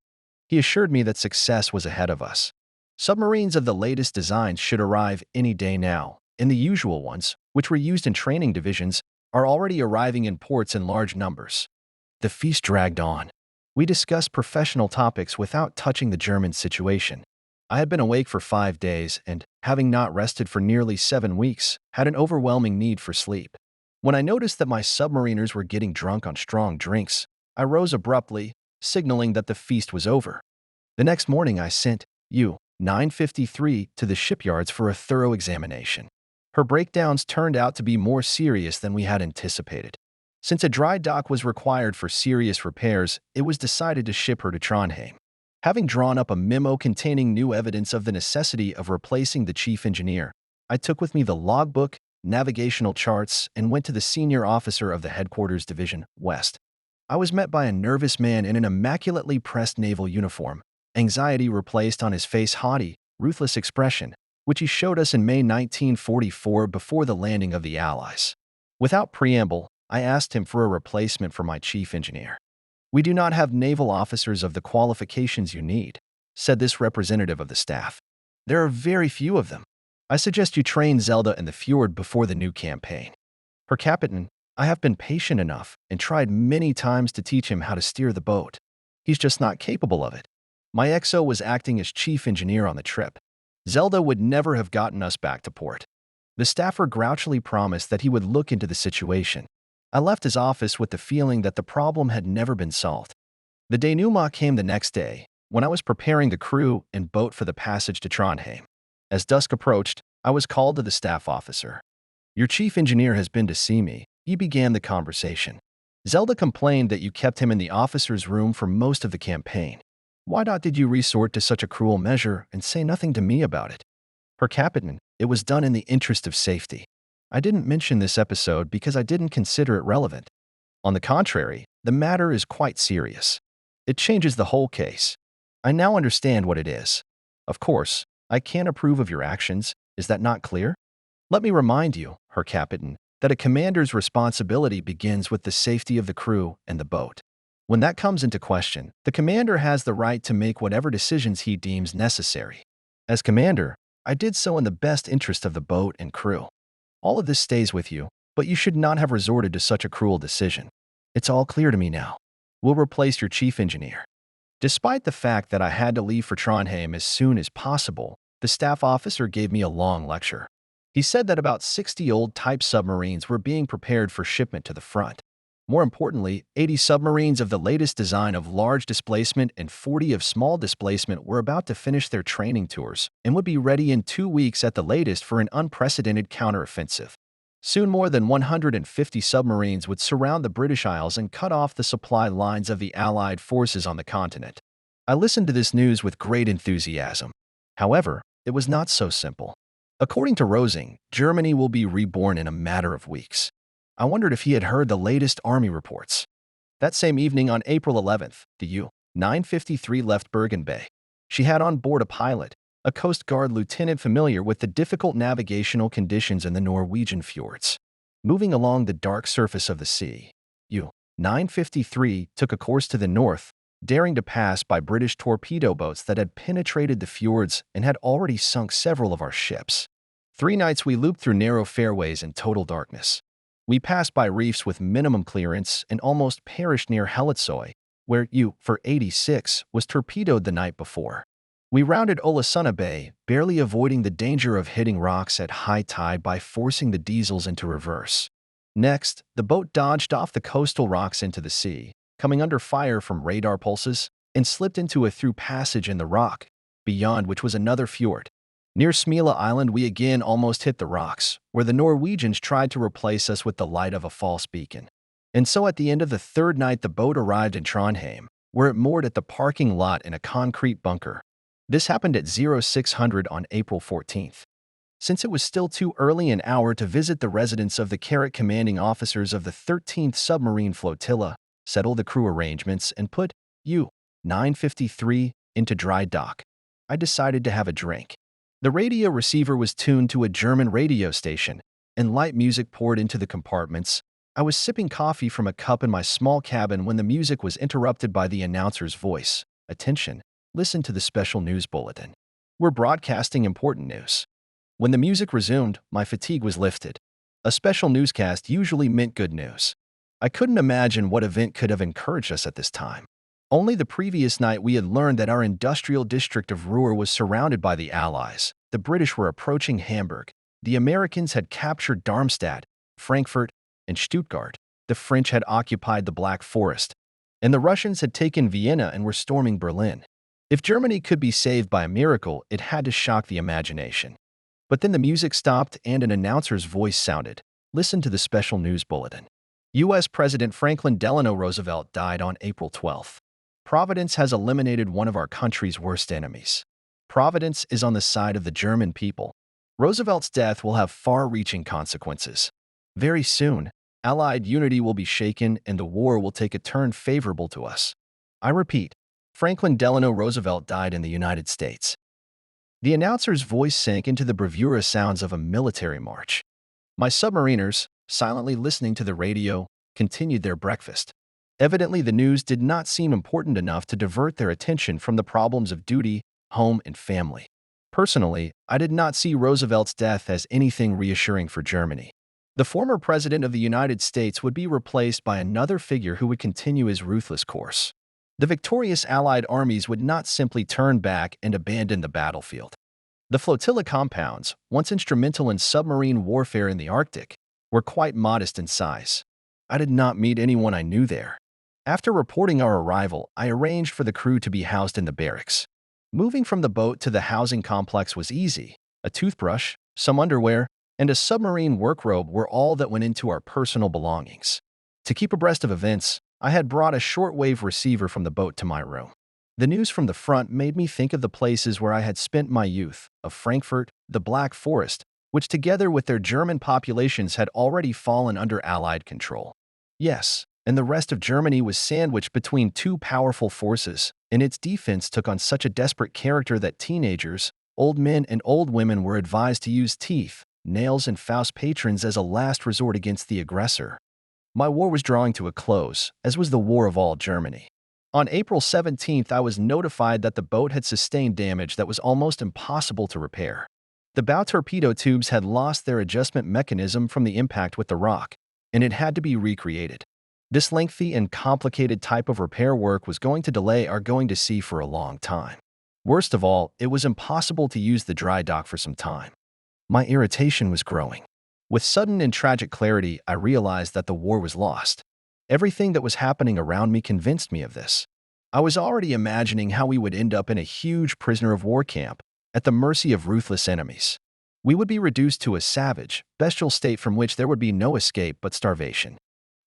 He assured me that success was ahead of us. Submarines of the latest designs should arrive any day now, and the usual ones, which were used in training divisions, are already arriving in ports in large numbers. The feast dragged on. We discussed professional topics without touching the German situation. I had been awake for 5 days and, having not rested for nearly 7 weeks, had an overwhelming need for sleep. When I noticed that my submariners were getting drunk on strong drinks, I rose abruptly, signaling that the feast was over. The next morning, I sent U-953 to the shipyards for a thorough examination. Her breakdowns turned out to be more serious than we had anticipated. Since a dry dock was required for serious repairs, it was decided to ship her to Trondheim. Having drawn up a memo containing new evidence of the necessity of replacing the chief engineer, I took with me the logbook, navigational charts, and went to the senior officer of the Headquarters Division West. I was met by a nervous man in an immaculately pressed naval uniform. Anxiety replaced on his face haughty, ruthless expression, which he showed us in May 1944 before the landing of the Allies. Without preamble, I asked him for a replacement for my chief engineer. "We do not have naval officers of the qualifications you need," said this representative of the staff. "There are very few of them. I suggest you train Zelda in the fjord before the new campaign." "Herr Captain, I have been patient enough and tried many times to teach him how to steer the boat. He's just not capable of it. My XO was acting as chief engineer on the trip. Zelda would never have gotten us back to port." The staffer grouchily promised that he would look into the situation. I left his office with the feeling that the problem had never been solved. The denouement came the next day, when I was preparing the crew and boat for the passage to Trondheim. As dusk approached, I was called to the staff officer. "Your chief engineer has been to see me," he began the conversation. "Zelda complained that you kept him in the officer's room for most of the campaign. Why did you resort to such a cruel measure and say nothing to me about it?" "Herr Captain, it was done in the interest of safety. I didn't mention this episode because I didn't consider it relevant. On the contrary, the matter is quite serious. It changes the whole case. I now understand what it is. Of course, I can't approve of your actions. Is that not clear? Let me remind you, Herr Captain, that a commander's responsibility begins with the safety of the crew and the boat. When that comes into question, the commander has the right to make whatever decisions he deems necessary. As commander, I did so in the best interest of the boat and crew. All of this stays with you, but you should not have resorted to such a cruel decision. It's all clear to me now. We'll replace your chief engineer." Despite the fact that I had to leave for Trondheim as soon as possible, the staff officer gave me a long lecture. He said that about 60 old type submarines were being prepared for shipment to the front. More importantly, 80 submarines of the latest design of large displacement and 40 of small displacement were about to finish their training tours and would be ready in 2 weeks at the latest for an unprecedented counteroffensive. Soon more than 150 submarines would surround the British Isles and cut off the supply lines of the Allied forces on the continent. I listened to this news with great enthusiasm. However, it was not so simple. According to Rosing, Germany will be reborn in a matter of weeks. I wondered if he had heard the latest army reports. That same evening on April 11th, the U-953 left Bergen Bay. She had on board a pilot, a Coast Guard lieutenant familiar with the difficult navigational conditions in the Norwegian fjords. Moving along the dark surface of the sea, U-953 took a course to the north, daring to pass by British torpedo boats that had penetrated the fjords and had already sunk several of our ships. 3 nights we looped through narrow fairways in total darkness. We passed by reefs with minimum clearance and almost perished near Helitsoy, where U-486 was torpedoed the night before. We rounded Ålesund Bay, barely avoiding the danger of hitting rocks at high tide by forcing the diesels into reverse. Next, the boat dodged off the coastal rocks into the sea, coming under fire from radar pulses, and slipped into a through passage in the rock, beyond which was another fjord. Near Smila Island, we again almost hit the rocks, where the Norwegians tried to replace us with the light of a false beacon. And so at the end of the 3rd night, the boat arrived in Trondheim, where it moored at the parking lot in a concrete bunker. This happened at 0600 on April 14th. Since it was still too early an hour to visit the residence of the Carrick commanding officers of the 13th Submarine Flotilla, settle the crew arrangements, and put U-953 into dry dock, I decided to have a drink. The radio receiver was tuned to a German radio station, and light music poured into the compartments. I was sipping coffee from a cup in my small cabin when the music was interrupted by the announcer's voice. Attention, listen to the special news bulletin. We're broadcasting important news. When the music resumed, my fatigue was lifted. A special newscast usually meant good news. I couldn't imagine what event could have encouraged us at this time. Only the previous night we had learned that our industrial district of Ruhr was surrounded by the Allies. The British were approaching Hamburg. The Americans had captured Darmstadt, Frankfurt, and Stuttgart. The French had occupied the Black Forest. And the Russians had taken Vienna and were storming Berlin. If Germany could be saved by a miracle, it had to shock the imagination. But then the music stopped and an announcer's voice sounded. Listen to the special news bulletin. U.S. President Franklin Delano Roosevelt died on April 12th. Providence has eliminated one of our country's worst enemies. Providence is on the side of the German people. Roosevelt's death will have far-reaching consequences. Very soon, Allied unity will be shaken and the war will take a turn favorable to us. I repeat, Franklin Delano Roosevelt died in the United States. The announcer's voice sank into the bravura sounds of a military march. My submariners, silently listening to the radio, continued their breakfast. Evidently, the news did not seem important enough to divert their attention from the problems of duty, home, and family. Personally, I did not see Roosevelt's death as anything reassuring for Germany. The former president of the United States would be replaced by another figure who would continue his ruthless course. The victorious Allied armies would not simply turn back and abandon the battlefield. The flotilla compounds, once instrumental in submarine warfare in the Arctic, were quite modest in size. I did not meet anyone I knew there. After reporting our arrival, I arranged for the crew to be housed in the barracks. Moving from the boat to the housing complex was easy. A toothbrush, some underwear, and a submarine workrobe were all that went into our personal belongings. To keep abreast of events, I had brought a shortwave receiver from the boat to my room. The news from the front made me think of the places where I had spent my youth, of Frankfurt, the Black Forest, which together with their German populations had already fallen under Allied control. Yes, and the rest of Germany was sandwiched between 2 powerful forces, and its defense took on such a desperate character that teenagers, old men and old women were advised to use teeth, nails and Faust patrons as a last resort against the aggressor. My war was drawing to a close, as was the war of all Germany. On April 17th, I was notified that the boat had sustained damage that was almost impossible to repair. The bow torpedo tubes had lost their adjustment mechanism from the impact with the rock, and it had to be recreated. This lengthy and complicated type of repair work was going to delay our going to sea for a long time. Worst of all, it was impossible to use the dry dock for some time. My irritation was growing. With sudden and tragic clarity, I realized that the war was lost. Everything that was happening around me convinced me of this. I was already imagining how we would end up in a huge prisoner of war camp, at the mercy of ruthless enemies. We would be reduced to a savage, bestial state from which there would be no escape but starvation.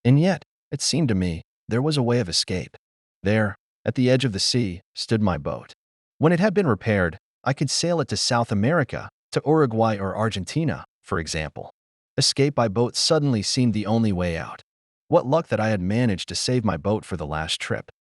And yet, it seemed to me, there was a way of escape. There, at the edge of the sea, stood my boat. When it had been repaired, I could sail it to South America, to Uruguay or Argentina, for example. Escape by boat suddenly seemed the only way out. What luck that I had managed to save my boat for the last trip.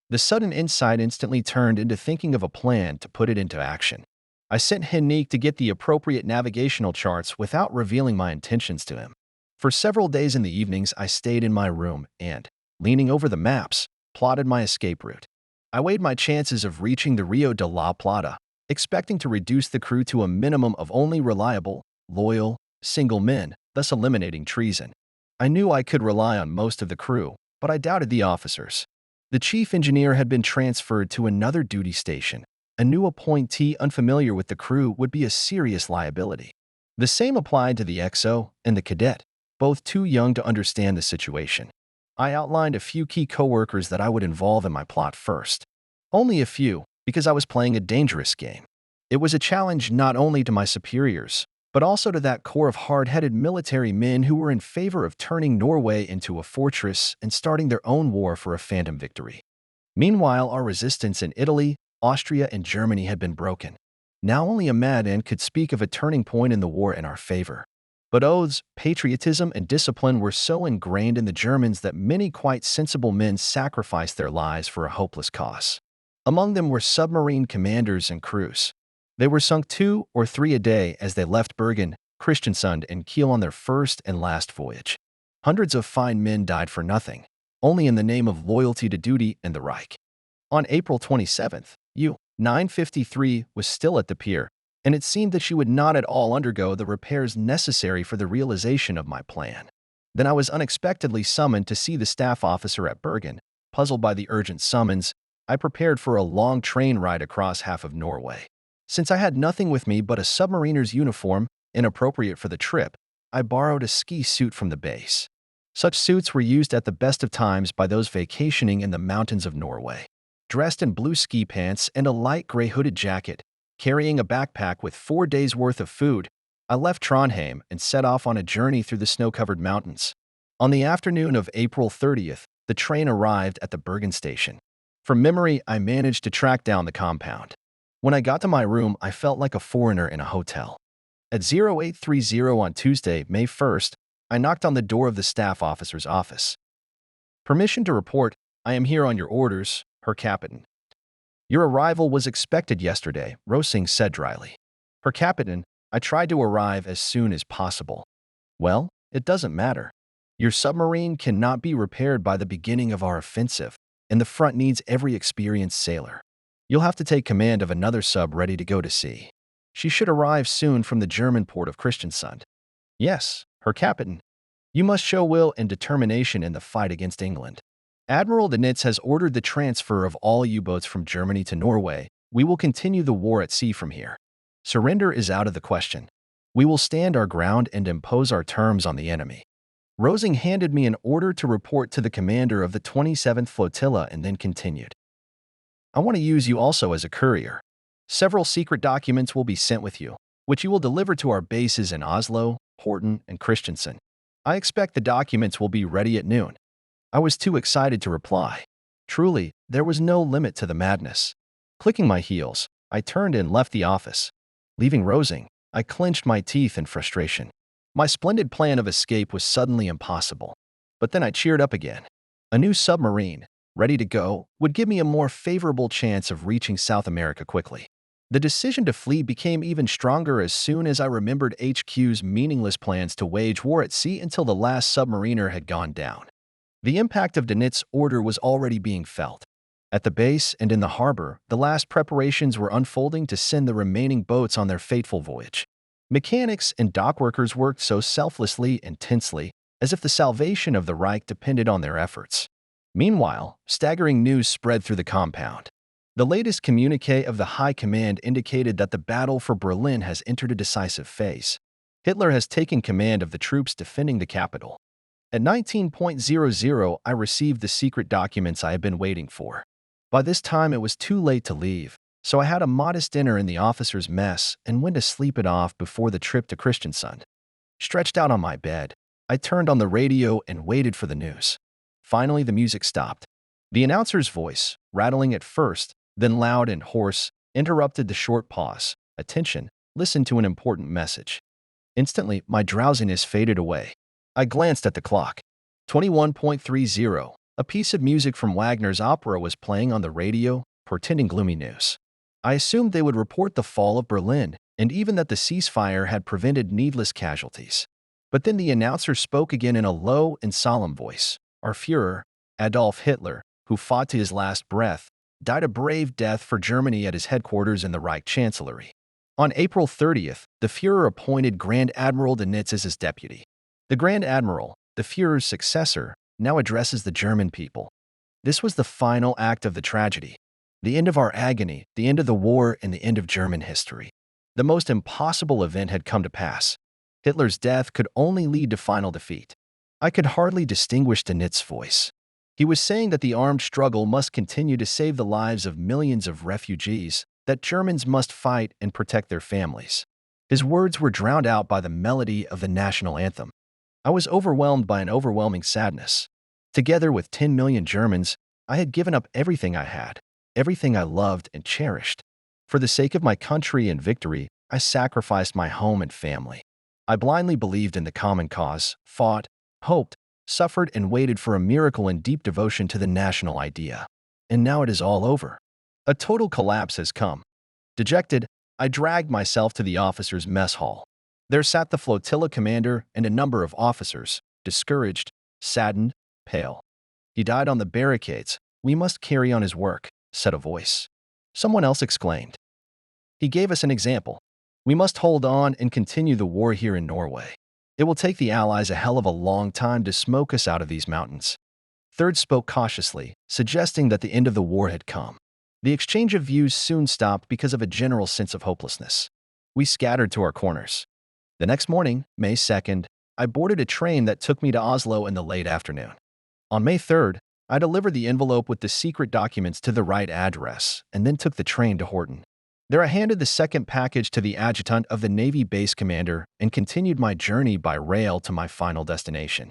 The sudden insight instantly turned into thinking of a plan to put it into action. I sent Hennique to get the appropriate navigational charts without revealing my intentions to him. For several days in the evenings, I stayed in my room and, leaning over the maps, plotted my escape route. I weighed my chances of reaching the Rio de la Plata, expecting to reduce the crew to a minimum of only reliable, loyal, single men, thus eliminating treason. I knew I could rely on most of the crew, but I doubted the officers. The chief engineer had been transferred to another duty station. A new appointee unfamiliar with the crew would be a serious liability. The same applied to the XO and the cadet, both too young to understand the situation. I outlined a few key coworkers that I would involve in my plot first. Only a few, because I was playing a dangerous game. It was a challenge not only to my superiors, but also to that core of hard-headed military men who were in favor of turning Norway into a fortress and starting their own war for a phantom victory. Meanwhile, our resistance in Italy, Austria, and Germany had been broken. Now only a madman could speak of a turning point in the war in our favor. But oaths, patriotism, and discipline were so ingrained in the Germans that many quite sensible men sacrificed their lives for a hopeless cause. Among them were submarine commanders and crews. They were sunk 2 or 3 a day as they left Bergen, Kristiansund, and Kiel on their first and last voyage. Hundreds of fine men died for nothing, only in the name of loyalty to duty and the Reich. On April 27th, U-953 was still at the pier, and it seemed that she would not at all undergo the repairs necessary for the realization of my plan. Then I was unexpectedly summoned to see the staff officer at Bergen. Puzzled by the urgent summons, I prepared for a long train ride across half of Norway. Since I had nothing with me but a submariner's uniform, inappropriate for the trip, I borrowed a ski suit from the base. Such suits were used at the best of times by those vacationing in the mountains of Norway. Dressed in blue ski pants and a light gray hooded jacket, carrying a backpack with 4 days' worth of food, I left Trondheim and set off on a journey through the snow-covered mountains. On the afternoon of April 30th, the train arrived at the Bergen station. From memory, I managed to track down the compound. When I got to my room, I felt like a foreigner in a hotel. At 0830 on Tuesday, May 1st, I knocked on the door of the staff officer's office. "Permission to report. I am here on your orders, Herr Captain." "Your arrival was expected yesterday," Rosing said dryly. "Herr Captain, I tried to arrive as soon as possible." "Well, it doesn't matter. Your submarine cannot be repaired by the beginning of our offensive, and the front needs every experienced sailor. You'll have to take command of another sub ready to go to sea. She should arrive soon from the German port of Kristiansund." "Yes, Herr Captain. You must show will and determination in the fight against England. Admiral Dönitz has ordered the transfer of all U-boats from Germany to Norway. We will continue the war at sea from here. Surrender is out of the question. We will stand our ground and impose our terms on the enemy." Rosing handed me an order to report to the commander of the 27th Flotilla and then continued. "I want to use you also as a courier. Several secret documents will be sent with you, which you will deliver to our bases in Oslo, Horten, and Kristiansund. I expect the documents will be ready at noon." I was too excited to reply. Truly, there was no limit to the madness. Clicking my heels, I turned and left the office. Leaving Rosing, I clenched my teeth in frustration. My splendid plan of escape was suddenly impossible. But then I cheered up again. A new submarine, ready to go, would give me a more favorable chance of reaching South America quickly. The decision to flee became even stronger as soon as I remembered HQ's meaningless plans to wage war at sea until the last submariner had gone down. The impact of Dönitz's order was already being felt. At the base and in the harbor, the last preparations were unfolding to send the remaining boats on their fateful voyage. Mechanics and dockworkers worked so selflessly and tensely, as if the salvation of the Reich depended on their efforts. Meanwhile, staggering news spread through the compound. The latest communiqué of the High Command indicated that the battle for Berlin has entered a decisive phase. Hitler has taken command of the troops defending the capital. At 19:00, I received the secret documents I had been waiting for. By this time, it was too late to leave, so I had a modest dinner in the officer's mess and went to sleep it off before the trip to Christiansund. Stretched out on my bed, I turned on the radio and waited for the news. Finally, the music stopped. The announcer's voice, rattling at first, then loud and hoarse, interrupted the short pause. Attention, listen to an important message. Instantly, my drowsiness faded away. I glanced at the clock. 21:30. A piece of music from Wagner's opera was playing on the radio, portending gloomy news. I assumed they would report the fall of Berlin, and even that the ceasefire had prevented needless casualties. But then the announcer spoke again in a low and solemn voice. Our Führer, Adolf Hitler, who fought to his last breath, died a brave death for Germany at his headquarters in the Reich Chancellery. On April 30th, the Führer appointed Grand Admiral Dönitz as his deputy. The Grand Admiral, the Führer's successor, now addresses the German people. This was the final act of the tragedy. The end of our agony, the end of the war, and the end of German history. The most impossible event had come to pass. Hitler's death could only lead to final defeat. I could hardly distinguish Dönitz's voice. He was saying that the armed struggle must continue to save the lives of millions of refugees, that Germans must fight and protect their families. His words were drowned out by the melody of the national anthem. I was overwhelmed by an overwhelming sadness. Together with 10 million Germans, I had given up everything I had, everything I loved and cherished. For the sake of my country and victory, I sacrificed my home and family. I blindly believed in the common cause, fought, hoped, suffered, and waited for a miracle in deep devotion to the national idea. And now it is all over. A total collapse has come. Dejected, I dragged myself to the officers' mess hall. There sat the flotilla commander and a number of officers, discouraged, saddened, pale. He died on the barricades. We must carry on his work, said a voice. Someone else exclaimed. He gave us an example. We must hold on and continue the war here in Norway. It will take the Allies a hell of a long time to smoke us out of these mountains. Third spoke cautiously, suggesting that the end of the war had come. The exchange of views soon stopped because of a general sense of hopelessness. We scattered to our corners. The next morning, May 2nd, I boarded a train that took me to Oslo in the late afternoon. On May 3rd, I delivered the envelope with the secret documents to the right address and then took the train to Horten. There I handed the second package to the adjutant of the Navy base commander and continued my journey by rail to my final destination.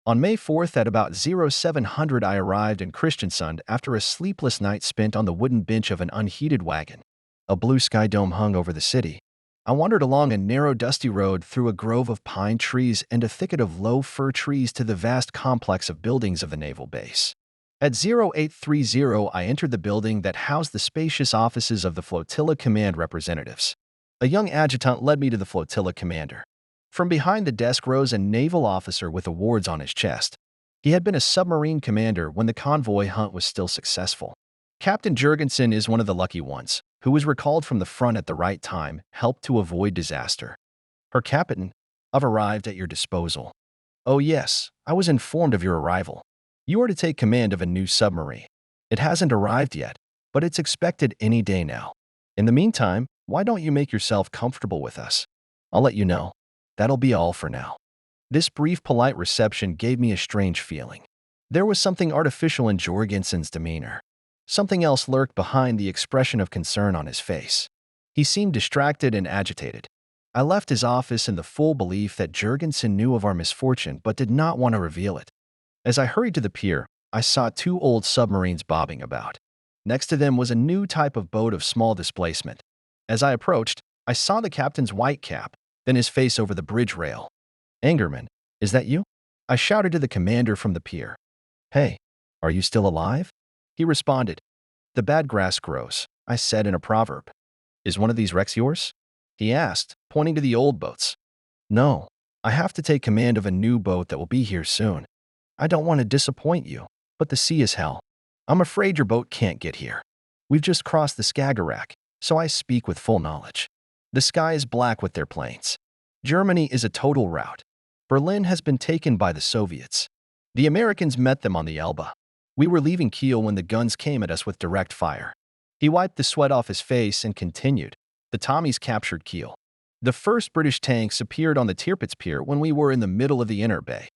On May 4th at about 0700 I arrived in Kristiansund after a sleepless night spent on the wooden bench of an unheated wagon. A blue sky dome hung over the city. I wandered along a narrow dusty road through a grove of pine trees and a thicket of low fir trees to the vast complex of buildings of the naval base. At 0830 I entered the building that housed the spacious offices of the flotilla command representatives. A young adjutant led me to the flotilla commander. From behind the desk rose a naval officer with awards on his chest. He had been a submarine commander when the convoy hunt was still successful. Captain Jurgensen is one of the lucky ones, who was recalled from the front at the right time, helped to avoid disaster. Herr Captain, I've arrived at your disposal. Oh yes, I was informed of your arrival. You are to take command of a new submarine. It hasn't arrived yet, but it's expected any day now. In the meantime, why don't you make yourself comfortable with us? I'll let you know. That'll be all for now. This brief, polite reception gave me a strange feeling. There was something artificial in Jorgensen's demeanor. Something else lurked behind the expression of concern on his face. He seemed distracted and agitated. I left his office in the full belief that Jurgensen knew of our misfortune but did not want to reveal it. As I hurried to the pier, I saw two old submarines bobbing about. Next to them was a new type of boat of small displacement. As I approached, I saw the captain's white cap, then his face over the bridge rail. Angerman, is that you? I shouted to the commander from the pier. Hey, are you still alive? He responded. The bad grass grows, I said in a proverb. Is one of these wrecks yours? He asked, pointing to the old boats. No, I have to take command of a new boat that will be here soon. I don't want to disappoint you, but the sea is hell. I'm afraid your boat can't get here. We've just crossed the Skagerrak, so I speak with full knowledge. The sky is black with their planes. Germany is a total rout. Berlin has been taken by the Soviets. The Americans met them on the Elbe. We were leaving Kiel when the guns came at us with direct fire. He wiped the sweat off his face and continued. The Tommies captured Kiel. The first British tanks appeared on the Tirpitz pier when we were in the middle of the inner bay.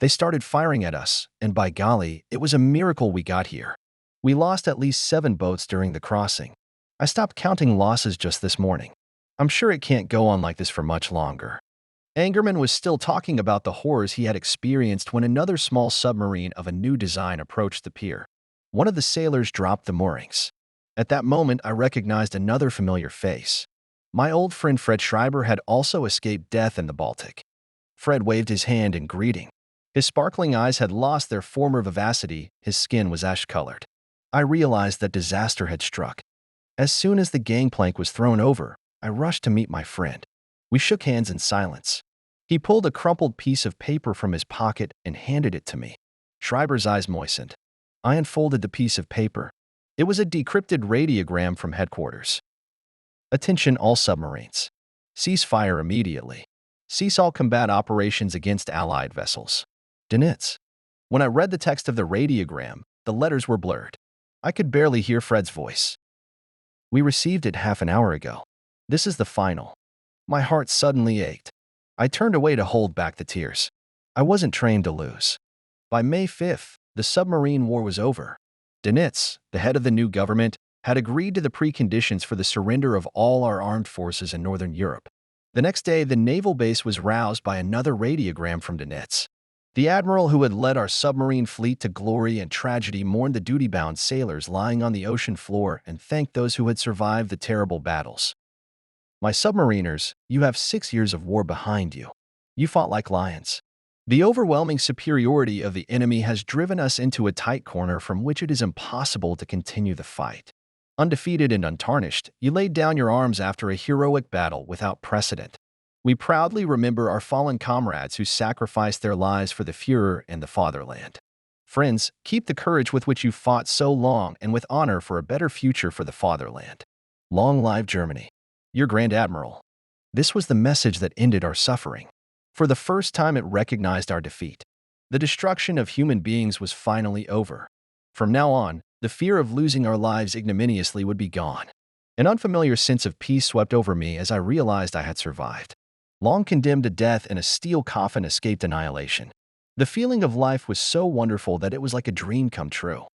They started firing at us, and by golly, it was a miracle we got here. We lost at least 7 boats during the crossing. I stopped counting losses just this morning. I'm sure it can't go on like this for much longer. Angerman was still talking about the horrors he had experienced when another small submarine of a new design approached the pier. One of the sailors dropped the moorings. At that moment, I recognized another familiar face. My old friend Fred Schreiber had also escaped death in the Baltic. Fred waved his hand in greeting. His sparkling eyes had lost their former vivacity, his skin was ash-colored. I realized that disaster had struck. As soon as the gangplank was thrown over, I rushed to meet my friend. We shook hands in silence. He pulled a crumpled piece of paper from his pocket and handed it to me. Schreiber's eyes moistened. I unfolded the piece of paper. It was a decrypted radiogram from headquarters. Attention all submarines. Cease fire immediately. Cease all combat operations against Allied vessels. Donitz. When I read the text of the radiogram, the letters were blurred. I could barely hear Fred's voice. We received it half an hour ago. This is the final. My heart suddenly ached. I turned away to hold back the tears. I wasn't trained to lose. By May 5th, the submarine war was over. Donitz, the head of the new government, had agreed to the preconditions for the surrender of all our armed forces in Northern Europe. The next day, the naval base was roused by another radiogram from Donitz. The admiral who had led our submarine fleet to glory and tragedy mourned the duty-bound sailors lying on the ocean floor and thanked those who had survived the terrible battles. My submariners, you have 6 years of war behind you. You fought like lions. The overwhelming superiority of the enemy has driven us into a tight corner from which it is impossible to continue the fight. Undefeated and untarnished, you laid down your arms after a heroic battle without precedent. We proudly remember our fallen comrades who sacrificed their lives for the Führer and the fatherland. Friends, keep the courage with which you fought so long and with honor for a better future for the fatherland. Long live Germany. Your Grand Admiral. This was the message that ended our suffering. For the first time, it recognized our defeat. The destruction of human beings was finally over. From now on, the fear of losing our lives ignominiously would be gone. An unfamiliar sense of peace swept over me as I realized I had survived. Long condemned to death in a steel coffin, escaped annihilation. The feeling of life was so wonderful that it was like a dream come true.